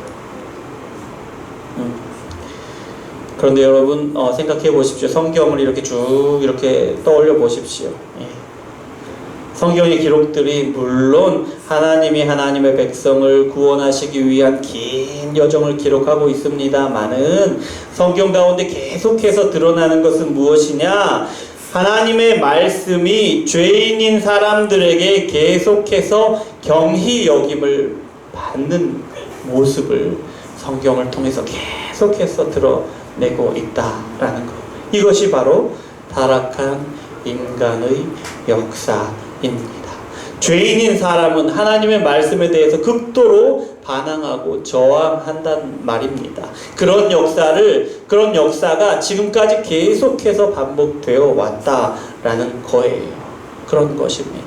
그런데 여러분, 생각해 보십시오. 성경을 이렇게 쭉 이렇게 떠올려 보십시오. 성경의 기록들이 물론 하나님이 하나님의 백성을 구원하시기 위한 긴 여정을 기록하고 있습니다만은, 성경 가운데 계속해서 드러나는 것은 무엇이냐? 하나님의 말씀이 죄인인 사람들에게 계속해서 경히 여김을 받는 모습을 성경을 통해서 계속해서 드러내고 있다라는 것. 이것이 바로 타락한 인간의 역사입니다. 죄인인 사람은 하나님의 말씀에 대해서 극도로 반항하고 저항한단 말입니다. 그런 역사가 지금까지 계속해서 반복되어 왔다라는 거예요. 그런 것입니다.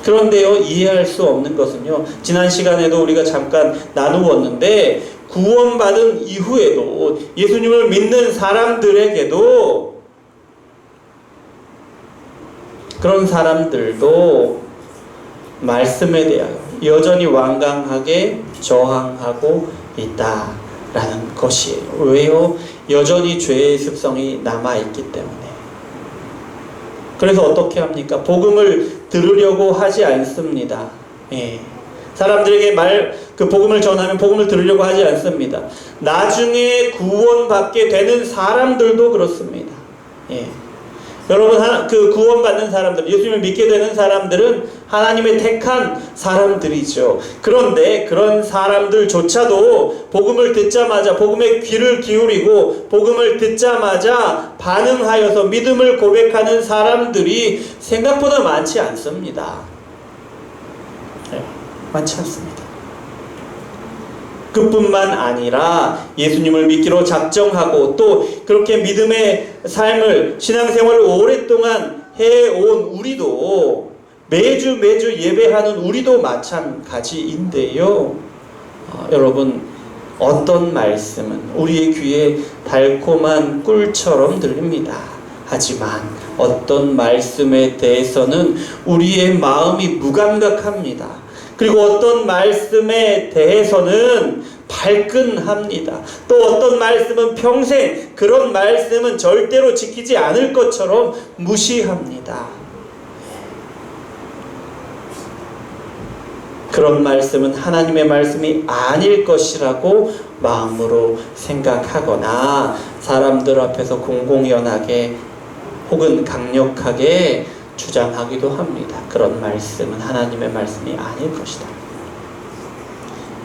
그런데요, 이해할 수 없는 것은요, 지난 시간에도 우리가 잠깐 나누었는데, 구원받은 이후에도 예수님을 믿는 사람들에게도, 그런 사람들도 말씀에 대하여 여전히 완강하게 저항하고 있다라는 것이에요. 왜요? 여전히 죄의 습성이 남아있기 때문에. 그래서 어떻게 합니까? 복음을 들으려고 하지 않습니다. 사람들에게 복음을 전하면 복음을 들으려고 하지 않습니다. 나중에 구원받게 되는 사람들도 그렇습니다. 여러분, 그 구원받는 사람들, 예수님을 믿게 되는 사람들은 하나님의 택한 사람들이죠. 그런데 그런 사람들조차도 복음을 듣자마자, 복음에 귀를 기울이고 복음을 듣자마자 반응하여서 믿음을 고백하는 사람들이 생각보다 많지 않습니다. 네, 많지 않습니다. 그뿐만 아니라 예수님을 믿기로 작정하고 또 그렇게 믿음의 삶을, 신앙생활을 오랫동안 해온 우리도, 매주 예배하는 우리도 마찬가지인데요. 여러분, 어떤 말씀은 우리의 귀에 달콤한 꿀처럼 들립니다. 하지만 어떤 말씀에 대해서는 우리의 마음이 무감각합니다. 그리고 어떤 말씀에 대해서는 발끈합니다. 또 어떤 말씀은 평생 그런 말씀은 절대로 지키지 않을 것처럼 무시합니다. 그런 말씀은 하나님의 말씀이 아닐 것이라고 마음으로 생각하거나 사람들 앞에서 공공연하게 혹은 강력하게 주장하기도 합니다. 그런 말씀은 하나님의 말씀이 아닐 것이다.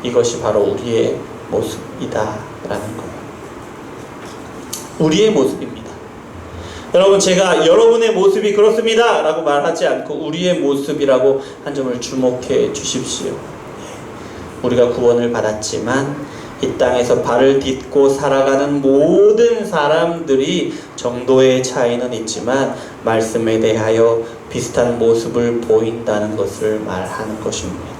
이것이 바로 우리의 모습이다 라는 거예요. 우리의 모습입니다. 여러분, 제가 여러분의 모습이 그렇습니다 라고 말하지 않고 우리의 모습이라고 한 점을 주목해 주십시오. 우리가 구원을 받았지만 이 땅에서 발을 딛고 살아가는 모든 사람들이 정도의 차이는 있지만 말씀에 대하여 비슷한 모습을 보인다는 것을 말하는 것입니다.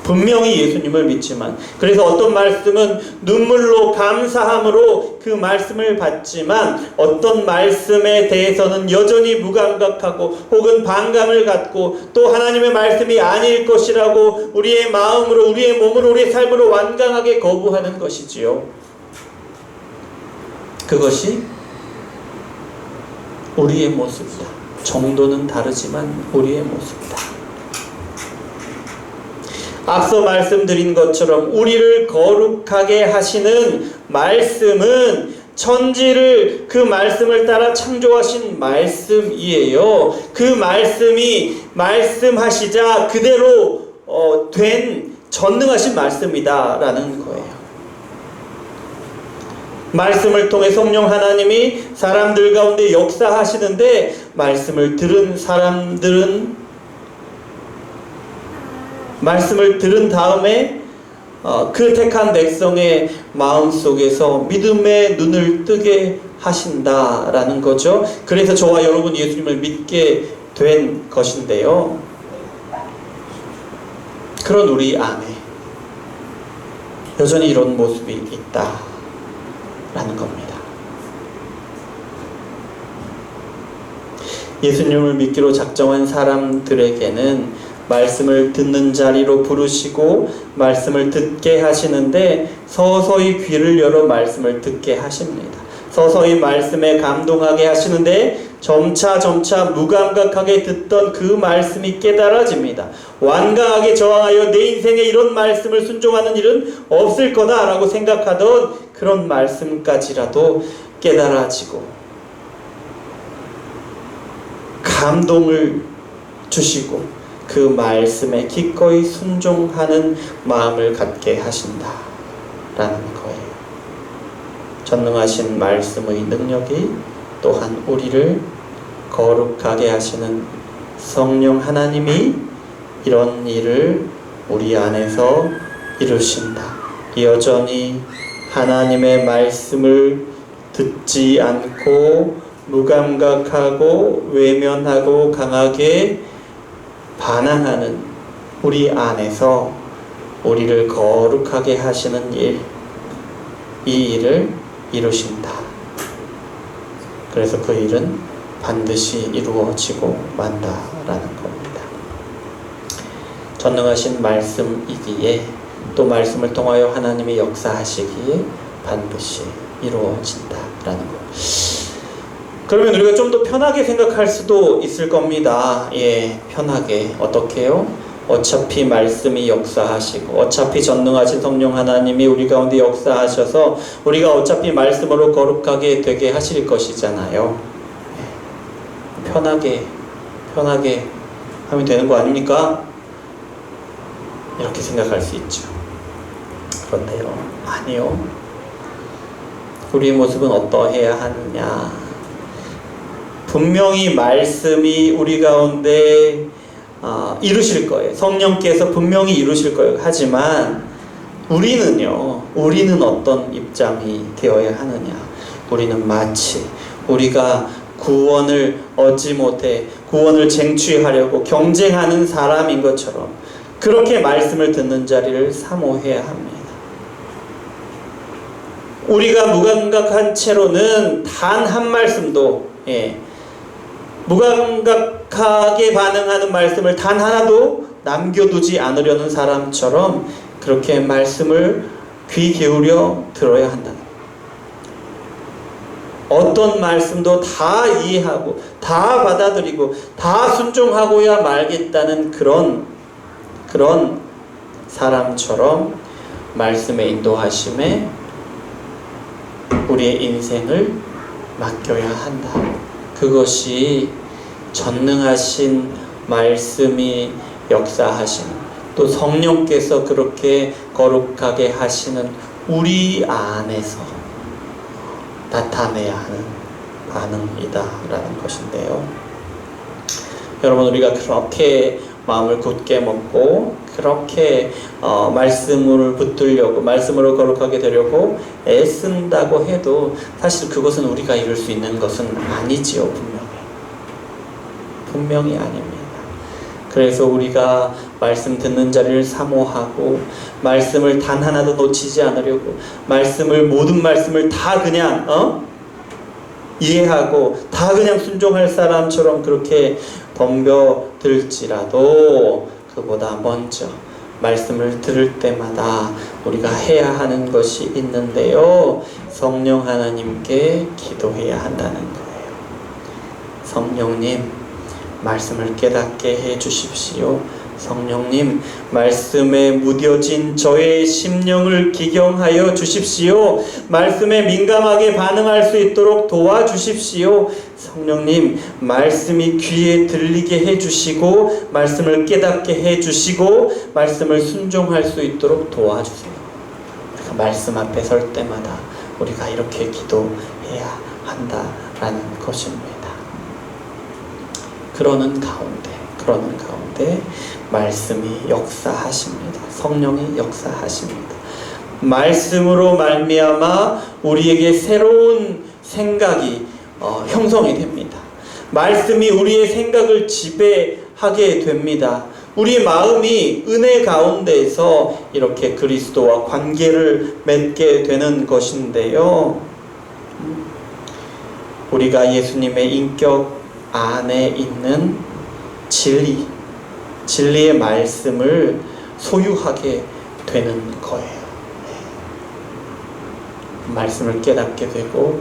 분명히 예수님을 믿지만, 그래서 어떤 말씀은 눈물로 감사함으로 그 말씀을 받지만 어떤 말씀에 대해서는 여전히 무감각하고 혹은 반감을 갖고 또 하나님의 말씀이 아닐 것이라고 우리의 마음으로, 우리의 몸으로, 우리의 삶으로 완강하게 거부하는 것이지요. 그것이 우리의 모습이다. 정도는 다르지만 우리의 모습이다. 앞서 말씀드린 것처럼 우리를 거룩하게 하시는 말씀은 천지를 그 말씀을 따라 창조하신 말씀이에요. 그 말씀이 말씀하시자 그대로 된 전능하신 말씀이다 라는 거예요. 말씀을 통해 성령 하나님이 사람들 가운데 역사하시는데 말씀을 들은 사람들은 말씀을 들은 다음에 그 택한 백성의 마음속에서 믿음의 눈을 뜨게 하신다라는 거죠. 그래서 저와 여러분 예수님을 믿게 된 것인데요. 그런 우리 안에 여전히 이런 모습이 있다라는 겁니다. 예수님을 믿기로 작정한 사람들에게는 말씀을 듣는 자리로 부르시고 말씀을 듣게 하시는데 서서히 귀를 열어 말씀을 듣게 하십니다. 서서히 말씀에 감동하게 하시는데 점차 무감각하게 듣던 그 말씀이 깨달아집니다. 완강하게 저항하여 내 인생에 이런 말씀을 순종하는 일은 없을 거다 라고 생각하던 그런 말씀까지라도 깨달아지고 감동을 주시고 그 말씀에 기꺼이 순종하는 마음을 갖게 하신다라는 거예요. 전능하신 말씀의 능력이 또한 우리를 거룩하게 하시는 성령 하나님이 이런 일을 우리 안에서 이루신다. 여전히 하나님의 말씀을 듣지 않고 무감각하고 외면하고 강하게 반항하는 우리 안에서 우리를 거룩하게 하시는 일, 이 일을 이루신다. 그래서 그 일은 반드시 이루어지고 만다라는 겁니다. 전능하신 말씀이기에 또 말씀을 통하여 하나님이 역사하시기에 반드시 이루어진다라는 것. 그러면 우리가 좀 더 편하게 생각할 수도 있을 겁니다. 편하게. 어떻게요? 어차피 말씀이 역사하시고 어차피 전능하신 성령 하나님이 우리 가운데 역사하셔서 우리가 어차피 말씀으로 거룩하게 되게 하실 것이잖아요. 편하게 하면 되는 거 아닙니까? 이렇게 생각할 수 있죠. 그런데요, 아니요. 우리의 모습은 어떠해야 하느냐? 분명히 말씀이 우리 가운데 이루실 거예요. 성령께서 분명히 이루실 거예요. 하지만 우리는 어떤 입장이 되어야 하느냐? 우리는 마치 우리가 구원을 얻지 못해 구원을 쟁취하려고 경쟁하는 사람인 것처럼 그렇게 말씀을 듣는 자리를 사모해야 합니다. 우리가 무감각한 채로는 단 한 말씀도 무감각하게 반응하는 말씀을 단 하나도 남겨두지 않으려는 사람처럼 그렇게 말씀을 귀 기울여 들어야 한다. 어떤 말씀도 다 이해하고 다 받아들이고 다 순종하고야 말겠다는 그런 사람처럼 말씀의 인도하심에 우리의 인생을 맡겨야 한다. 그것이 전능하신 말씀이 역사하시는, 또 성령께서 그렇게 거룩하게 하시는 우리 안에서 나타내야 하는 반응이다라는 것인데요. 여러분, 우리가 그렇게 마음을 굳게 먹고 그렇게 말씀을 붙들려고, 말씀으로 거룩하게 되려고 애쓴다고 해도 사실 그것은 우리가 이룰 수 있는 것은 아니지요. 분명히 아닙니다. 그래서 우리가 말씀 듣는 자리를 사모하고 말씀을 단 하나도 놓치지 않으려고 모든 말씀을 다 그냥 이해하고 다 그냥 순종할 사람처럼 그렇게 덤벼들지라도 그보다 먼저 말씀을 들을 때마다 우리가 해야 하는 것이 있는데요. 성령 하나님께 기도해야 한다는 거예요. 성령님, 말씀을 깨닫게 해 주십시오. 성령님, 말씀에 무뎌진 저의 심령을 기경하여 주십시오. 말씀에 민감하게 반응할 수 있도록 도와주십시오. 성령님, 말씀이 귀에 들리게 해주시고 말씀을 깨닫게 해주시고 말씀을 순종할 수 있도록 도와주세요. 우리가 말씀 앞에 설 때마다 우리가 이렇게 기도해야 한다라는 것입니다. 그러는 가운데 말씀이 역사하십니다. 성령이 역사하십니다. 말씀으로 말미암아 우리에게 새로운 생각이 형성이 됩니다. 말씀이 우리의 생각을 지배하게 됩니다. 우리의 마음이 은혜 가운데에서 이렇게 그리스도와 관계를 맺게 되는 것인데요. 우리가 예수님의 인격 안에 있는 진리의 말씀을 소유하게 되는 거예요. 말씀을 깨닫게 되고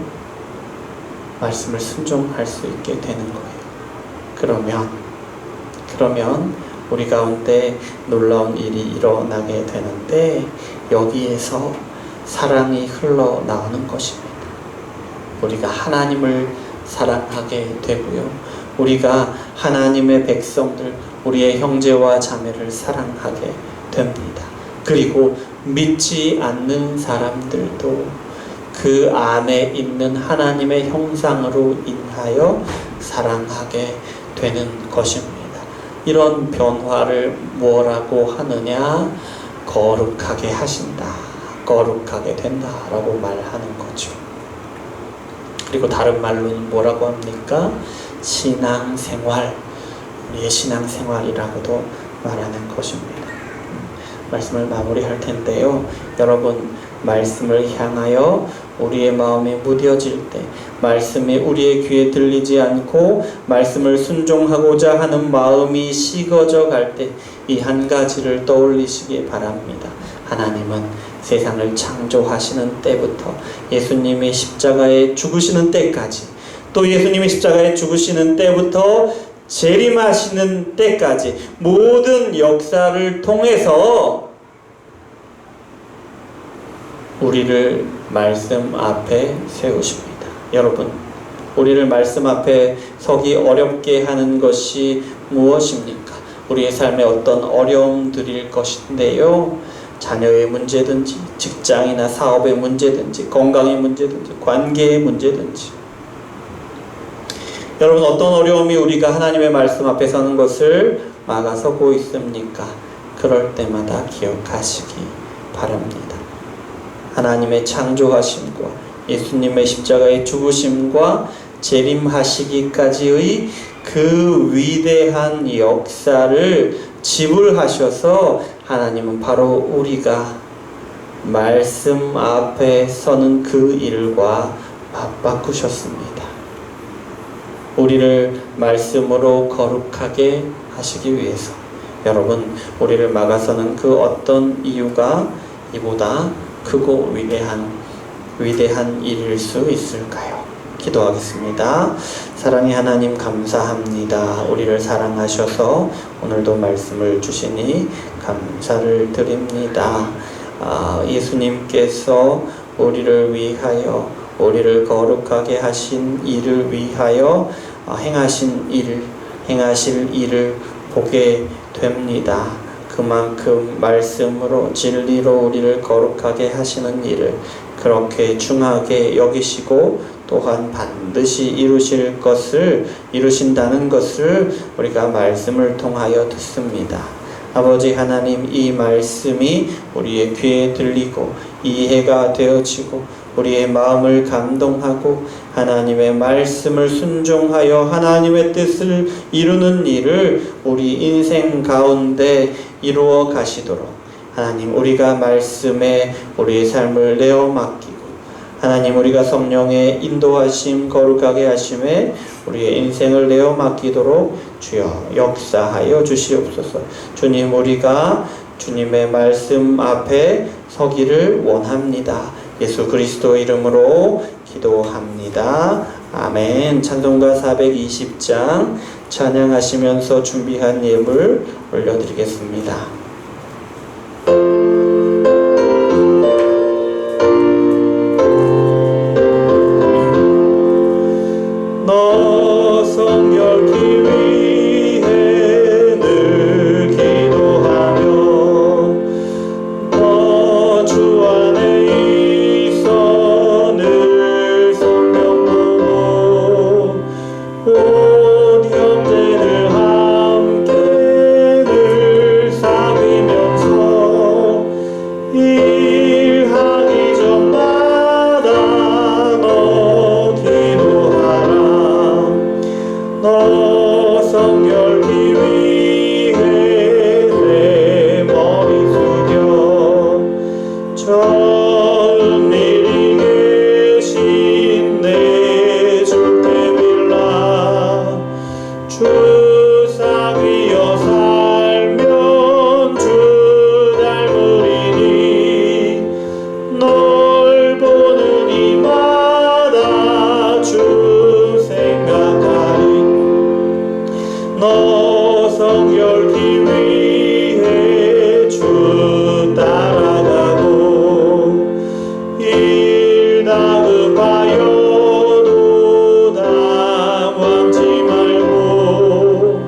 말씀을 순종할 수 있게 되는 거예요. 그러면 우리 가운데 놀라운 일이 일어나게 되는데 여기에서 사랑이 흘러나오는 것입니다. 우리가 하나님을 사랑하게 되고요. 우리가 하나님의 백성들, 우리의 형제와 자매를 사랑하게 됩니다. 그리고 믿지 않는 사람들도 그 안에 있는 하나님의 형상으로 인하여 사랑하게 되는 것입니다. 이런 변화를 뭐라고 하느냐? 거룩하게 하신다, 거룩하게 된다라고 말하는 거죠. 그리고 다른 말로는 뭐라고 합니까? 신앙생활, 우리의 신앙생활이라고도 말하는 것입니다. 말씀을 마무리할 텐데요. 여러분, 말씀을 향하여 우리의 마음이 무뎌질 때, 말씀이 우리의 귀에 들리지 않고 말씀을 순종하고자 하는 마음이 식어져 갈 때 이 한 가지를 떠올리시기 바랍니다. 하나님은 세상을 창조하시는 때부터 예수님이 십자가에 죽으시는 때까지, 또 예수님이 십자가에 죽으시는 때부터 재림하시는 때까지 모든 역사를 통해서 우리를 말씀 앞에 세우십니다. 여러분, 우리를 말씀 앞에 서기 어렵게 하는 것이 무엇입니까? 우리의 삶에 어떤 어려움들일 것인데요. 자녀의 문제든지 직장이나 사업의 문제든지 건강의 문제든지 관계의 문제든지, 여러분 어떤 어려움이 우리가 하나님의 말씀 앞에 서는 것을 막아서고 있습니까? 그럴 때마다 기억하시기 바랍니다. 하나님의 창조하심과 예수님의 십자가의 죽으심과 재림하시기까지의 그 위대한 역사를 지불하셔서 하나님은 바로 우리가 말씀 앞에 서는 그 일과 맞바꾸셨습니다. 우리를 말씀으로 거룩하게 하시기 위해서. 여러분, 우리를 막아서는 그 어떤 이유가 이보다 크고 위대한 일일 수 있을까요? 기도하겠습니다. 사랑의 하나님, 감사합니다. 우리를 사랑하셔서 오늘도 말씀을 주시니 감사를 드립니다. 예수님께서 우리를 위하여, 우리를 거룩하게 하신 일을 위하여 행하실 일을 보게 됩니다. 그만큼 말씀으로 진리로 우리를 거룩하게 하시는 일을 그렇게 중하게 여기시고 또한 반드시 이루신다는 것을 우리가 말씀을 통하여 듣습니다. 아버지 하나님, 이 말씀이 우리의 귀에 들리고 이해가 되어지고 우리의 마음을 감동하고 하나님의 말씀을 순종하여 하나님의 뜻을 이루는 일을 우리 인생 가운데 이루어 가시도록 하나님, 우리가 말씀에 우리의 삶을 내어 맡기고 하나님, 우리가 성령의 인도하심 거룩하게 하심에 우리의 인생을 내어 맡기도록 주여 역사하여 주시옵소서. 주님, 우리가 주님의 말씀 앞에 서기를 원합니다. 예수 그리스도 이름으로 기도합니다. 아멘. 찬송가 420장 찬양하시면서 준비한 예물 올려드리겠습니다. 너 성결케 위해 늘 기도하며 너 주 안에 있어 늘 성경 보고 온 형제들 함께 늘 사귀면서 일하기 전마다 너 기도하라. 너 성결케 위해 내 머리 숙여 천일이 계신 내 주께 빌라. 주 사귀어 살면 주 닮으리니 널 보는 이마다 주 생각하리. 너 성결케 위해 주 따라가고 일 다급하여도 당황치 말고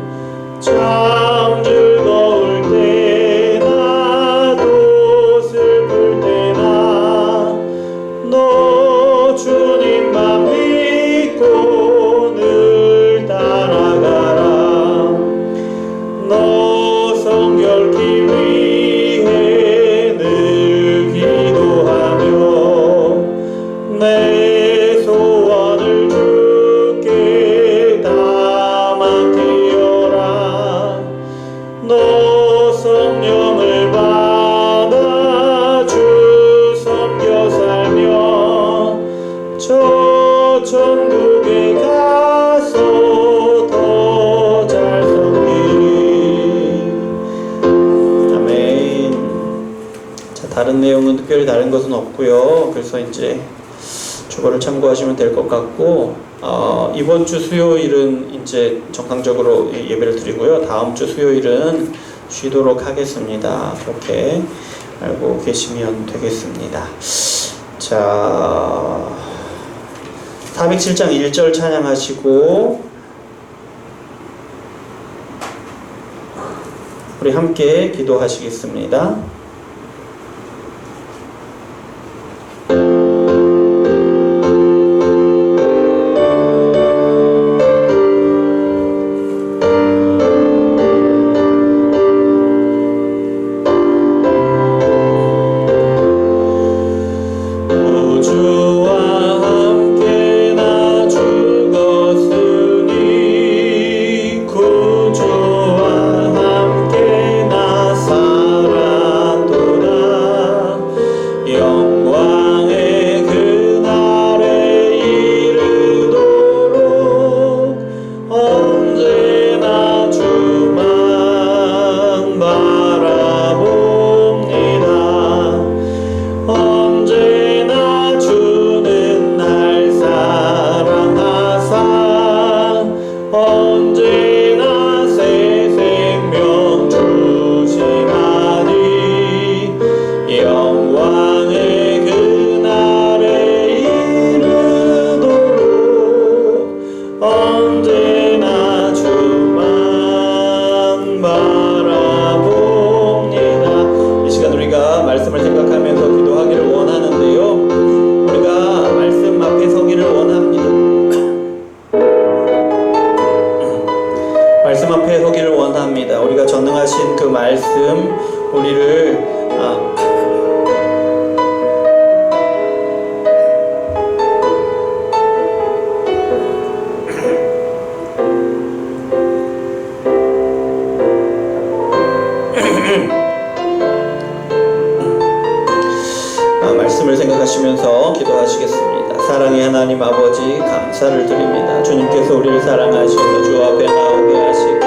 참 즐거울 때나 또 슬플 때나 너 주님만 믿고 늘 따라가라. 너 성결케 위해 늘 기도하며 내 소원을 주께 다 맡기어라. 너 성령을 받아 주 섬겨 살며 저 천국에 가서 더 잘 섬기리. 아멘. 자, 다른 내용은 특별히 다른 것은 없고요. 그래서 이제 주보를 참고하시면 될 것 같고, 이번 주 수요일은 이제 정상적으로 예배를 드리고요. 다음 주 수요일은 쉬도록 하겠습니다. 그렇게 알고 계시면 되겠습니다. 자, 407장 1절 찬양하시고 우리 함께 기도하시겠습니다. 우리가 전능하신 그 말씀 우리를 말씀을 생각하시면서 기도하시겠습니다. 사랑의 하나님 아버지 감사를 드립니다. 주님께서 우리를 사랑하셔서 주 앞에 나오게 하시고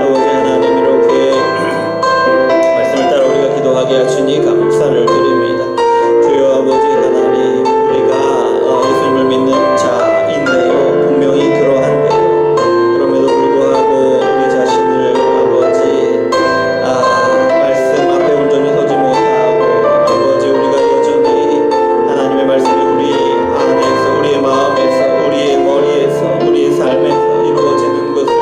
아버지 하나님 이렇게 말씀을 따라 우리가 기도하게 하시니 감사를 드립니다. 주여 아버지 하나님 우리가 예수님을 믿는 자인데요 분명히 그러한데요 그럼에도 불구하고 우리 자신을 아버지 말씀 앞에 온전히 서지 못하고 아버지 우리가 여전히 하나님의 말씀이 우리 안에서 우리의 마음에서 우리의 머리에서 우리의 삶에서 이루어지는 것을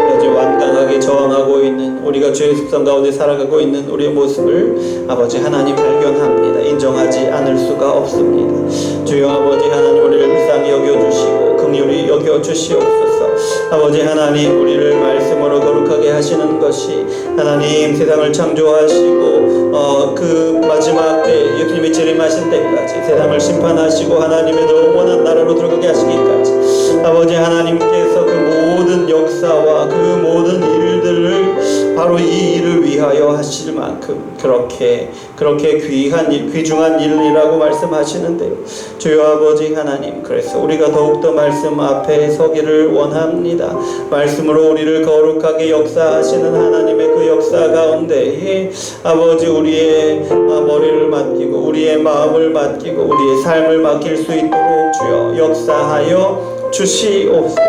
여전히 완강하게 저항하고 있는 우리가 죄의 습성 가운데 살아가고 있는 우리의 모습을 아버지 하나님 발견합니다. 인정하지 않을 수가 없습니다. 주여 아버지 하나님 우리를 불쌍히 여겨주시고 긍휼히 여겨주시옵소서. 아버지 하나님 우리를 말씀으로 거룩하게 하시는 것이 하나님 세상을 창조하시고 그 마지막 때 예수님이 재림하신 때까지 세상을 심판하시고 하나님의 영원한 나라로 들어가게 하시기까지 아버지 하나님께서 그 모든 역사와 그 모든 일들을 바로 이 일을 위하여 하실 만큼 그렇게 귀한 일, 귀중한 일이라고 말씀하시는데요. 주여 아버지 하나님 그래서 우리가 더욱더 말씀 앞에 서기를 원합니다. 말씀으로 우리를 거룩하게 역사하시는 하나님의 그 역사 가운데 아버지 우리의 머리를 맡기고 우리의 마음을 맡기고 우리의 삶을 맡길 수 있도록 주여 역사하여 주시옵소서.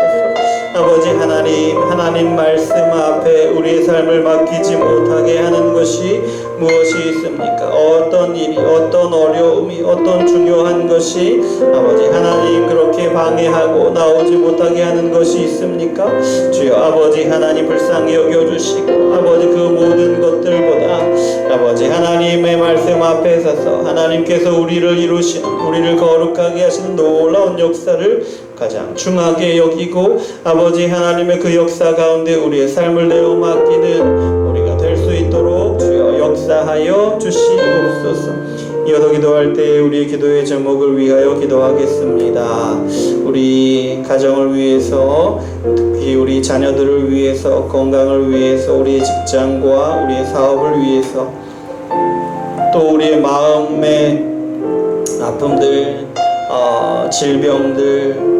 아버지 하나님 말씀 앞에 우리의 삶을 맡기지 못하게 하는 것이 무엇이 있습니까? 어떤 일이 어떤 어려움이 어떤 중요한 것이 아버지 하나님 그렇게 방해하고 나오지 못하게 하는 것이 있습니까? 주여 아버지 하나님 불쌍히 여겨주시고 아버지 그 모든 것들보다 아버지 하나님의 말씀 앞에 서서 하나님께서 우리를 이루시는 우리를 거룩하게 하시는 놀라운 역사를 가장 중하게 여기고 아버지 하나님의 그 역사 가운데 우리의 삶을 내어 맡기는 우리가 될 수 있도록 주여 역사하여 주시옵소서. 이어서 기도할 때 우리의 기도의 제목을 위하여 기도하겠습니다. 우리 가정을 위해서 특히 우리 자녀들을 위해서 건강을 위해서 우리의 직장과 우리의 사업을 위해서 또 우리의 마음의 아픔들 질병들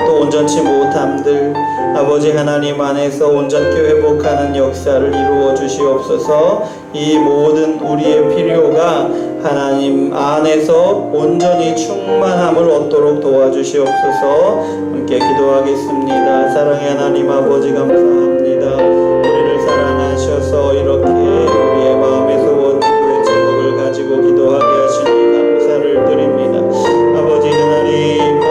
또 온전치 못함들 아버지 하나님 안에서 온전케 회복하는 역사를 이루어 주시옵소서. 이 모든 우리의 필요가 하나님 안에서 온전히 충만함을 얻도록 도와주시옵소서. 함께 기도하겠습니다. 사랑의 하나님 아버지 감사합니다. 우리를 사랑하셔서 이렇게 우리의 마음에서 원 기도의 제목을 가지고 기도하게 하시니 감사를 드립니다. 아버지 하나님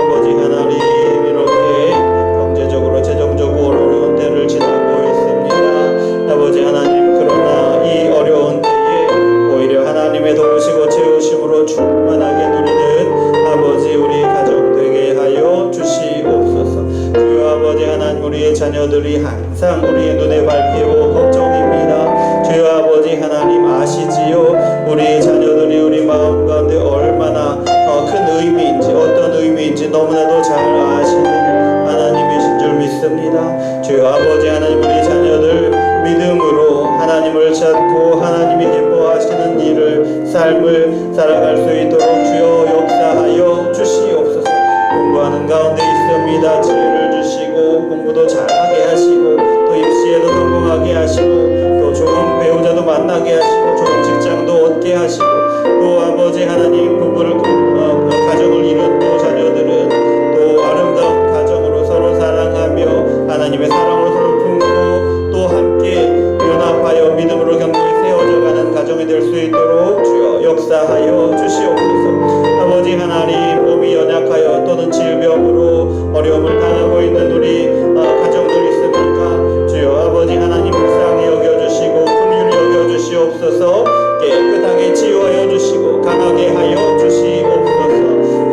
하시고 하나님이 기뻐하시는 일을 삶을 살아갈 수 있도록 주여 역사하여 주시옵소서. 공부하는 가운데 있습니다. 지혜를 주시고 공부도 잘하게 하시고 또 입시에도 성공하게 하시고 또 좋은 배우자도 만나게 하시고 좋은 직장도 얻게 하시고 또 아버지 하나님 부부를 가정을 이룬 또 자녀들은 또 아름다운 가정으로 서로 사랑하며 하나님의 사랑으로 서로 품고 또 함께 연합하여 믿음으로 경고에 세워져가는 가정이 될 수 있도록 주여 역사하여 주시옵소서. 아버지 하나님 몸이 연약하여 또는 질병으로 어려움을 당하고 있는 우리 가정들 있습니까? 주여 아버지 하나님 불쌍히 여겨주시고 긍휼히 여겨주시옵소서. 깨끗하게 치유하여 주시고 강하게 하여 주시옵소서.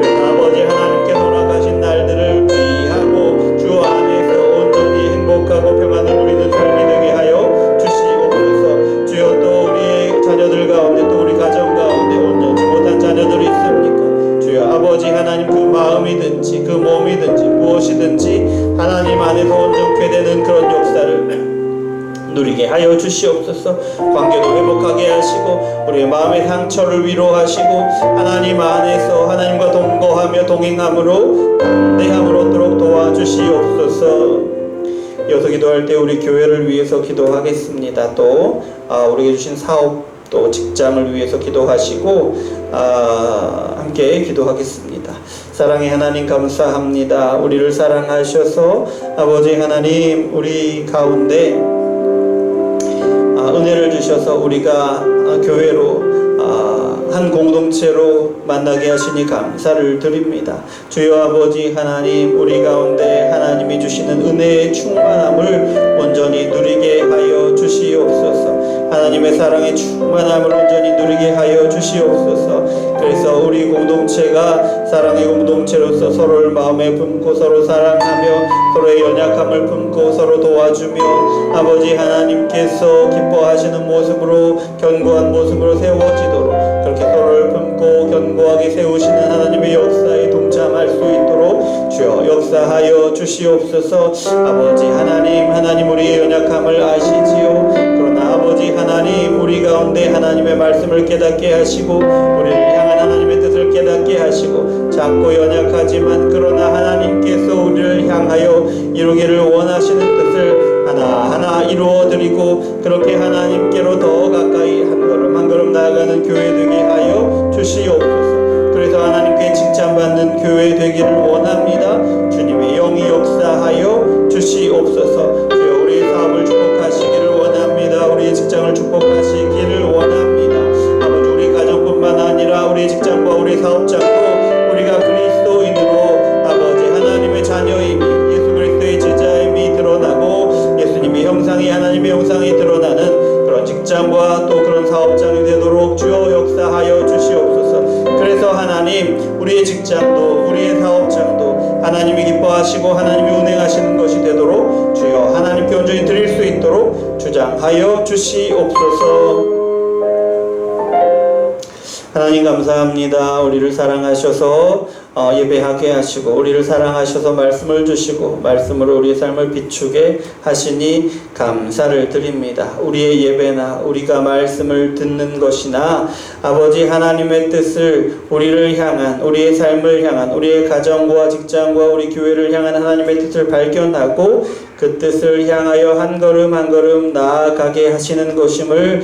그래서 아버지 하나님께 돌아가신 날들을 귀하고 주 안에서 온전히 행복하고 평안을 누리는 삶이 되게 하여 주시옵소서. 주여 또 우리의 자녀들 가운데 또 우리 가정 가운데 온전치 못한 자녀들이 있습니까? 주여 아버지 하나님 그 마음이든지 그 몸이든지 무엇이든지 하나님 안에서 온전케 되는 그런 역사를 누리게 하여 주시옵소서. 관계도 회복하게 하시고 우리의 마음의 상처를 위로하시고 하나님 안에서 하나님과 동거하며 동행함으로 담대함을 얻도록 도와주시옵소서. 이어서 기도할 때 우리 교회를 위해서 기도하겠습니다. 또 우리에게 주신 사업 또 직장을 위해서 기도하시고 함께 기도하겠습니다. 사랑의 하나님 감사합니다. 우리를 사랑하셔서 아버지 하나님 우리 가운데 은혜를 주셔서 우리가 교회로 한 공동체로 만나게 하시니 감사를 드립니다. 주여 아버지 하나님 우리 가운데 하나님이 주시는 은혜의 충만함을 온전히 누리게 하여 주시옵소서. 하나님의 사랑의 충만함을 온전히 누리게 하여 주시옵소서. 그래서 우리 공동체가 사랑의 공동체로서 서로를 마음에 품고 서로 사랑하며 서로의 연약함을 품고 서로 도와주며 아버지 하나님께서 기뻐하시는 모습으로 견고한 모습으로 세워지도록 그렇게 서로를 품고 견고하게 세우시는 하나님의 역사에 동참할 수 있도록 주여 역사하여 주시옵소서. 아버지 하나님 우리의 연약함을 아시지요. 그러나 아버지 하나님 우리 가운데 하나님의 말씀을 깨닫게 하시고 우리를 향한 하나님의 뜻을 깨닫게 하시고 작고 연약하지만 그러나 하나님께서 우리를 향하여 이루기를 원하시는 뜻을 하나하나 이루어드리고 그렇게 하나님께로 더 가까이 한 걸음 나아가는 교회 되게 하여 주시옵소서. 그래서 하나님께 칭찬받는 교회 되기를 원합니다. 주님의 영이 역사하여 주시옵소서. 주여 우리의 사업을 축복하시기를 원합니다. 우리의 직장을 축복하시기를 원합니다. 아버지 우리 가정뿐만 아니라 우리 직장과 우리 사업장도 우리가 그리스도인으로 아버지 하나님의 자녀임이 예수 그리스도의 제자임이 드러나고 예수님의 형상이 하나님의 형상이 드러나는 그런 직장과 또 그런 사업장이 되도록 주여 역사하여 주시옵소서. 그래서 하나님 우리의 직장도 우리의 사업장도 하나님이 기뻐하시고 하나님이 운행하시는 것이 되도록 주여 하나님께 온전히 드릴 수 있도록 주장하여 주시옵소서. 하나님 감사합니다. 우리를 사랑하셔서 예배하게 하시고 우리를 사랑하셔서 말씀을 주시고 말씀으로 우리의 삶을 비추게 하시니 감사를 드립니다. 우리의 예배나 우리가 말씀을 듣는 것이나 아버지 하나님의 뜻을 우리를 향한 우리의 삶을 향한 우리의 가정과 직장과 우리 교회를 향한 하나님의 뜻을 발견하고 그 뜻을 향하여 한 걸음 한 걸음 나아가게 하시는 것임을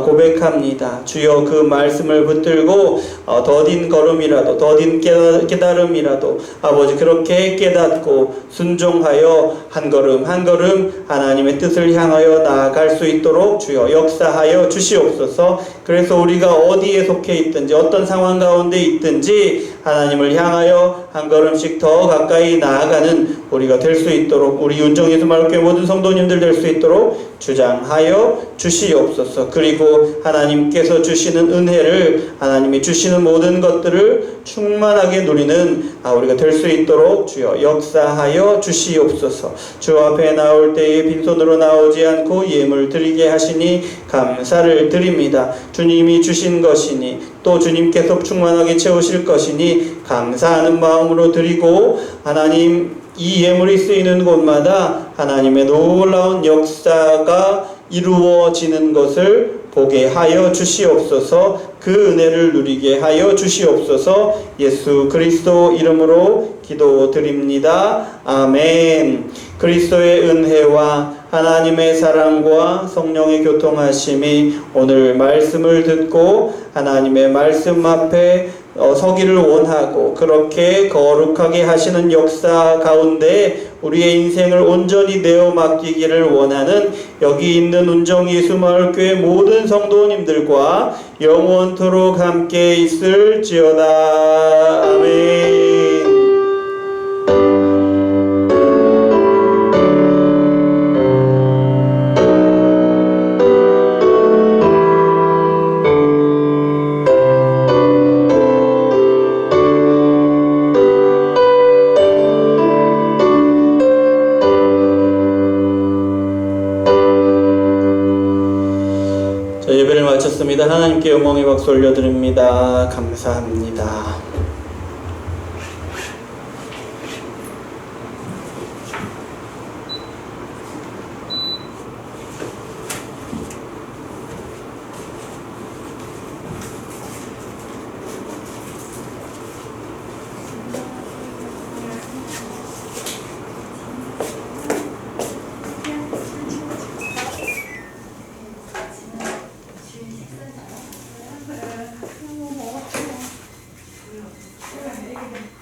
고백합니다. 주여 그 말씀을 붙들고 더딘 걸음이라도 더딘 깨달음이라도 아버지 그렇게 깨닫고 순종하여 한 걸음 한 걸음 하나님의 뜻을 향하여 나아갈 수 있도록 주여 역사하여 주시옵소서. 그래서 우리가 어디에 속해 있든지 어떤 상황 가운데 있든지 하나님을 향하여 한 걸음씩 더 가까이 나아가는 우리가 될 수 있도록 우리 윤정예수 마을교회 모든 성도님들 될 수 있도록 주장하여 주시옵소서. 그리고 하나님께서 주시는 은혜를 하나님이 주시는 모든 것들을 충만하게 누리는 우리가 될 수 있도록 주여 역사하여 주시옵소서. 주 앞에 나올 때에 빈손으로 나오지 않고 예물 드리게 하시니 감사를 드립니다. 주님이 주신 것이니 또 주님께서 충만하게 채우실 것이니 감사하는 마음으로 드리고 하나님 이 예물이 쓰이는 곳마다 하나님의 놀라운 역사가 이루어지는 것을 보게 하여 주시옵소서. 그 은혜를 누리게 하여 주시옵소서. 예수 그리스도 이름으로 기도드립니다. 아멘. 그리스도의 은혜와 하나님의 사랑과 성령의 교통하심이 오늘 말씀을 듣고 하나님의 말씀 앞에 서기를 원하고 그렇게 거룩하게 하시는 역사 가운데 우리의 인생을 온전히 내어 맡기기를 원하는 여기 있는 운정예수마을교회 모든 성도님들과 영원토록 함께 있을지어다. 아멘. 예배를 마쳤습니다. 하나님께 영광의 박수 올려드립니다. 감사합니다. 네.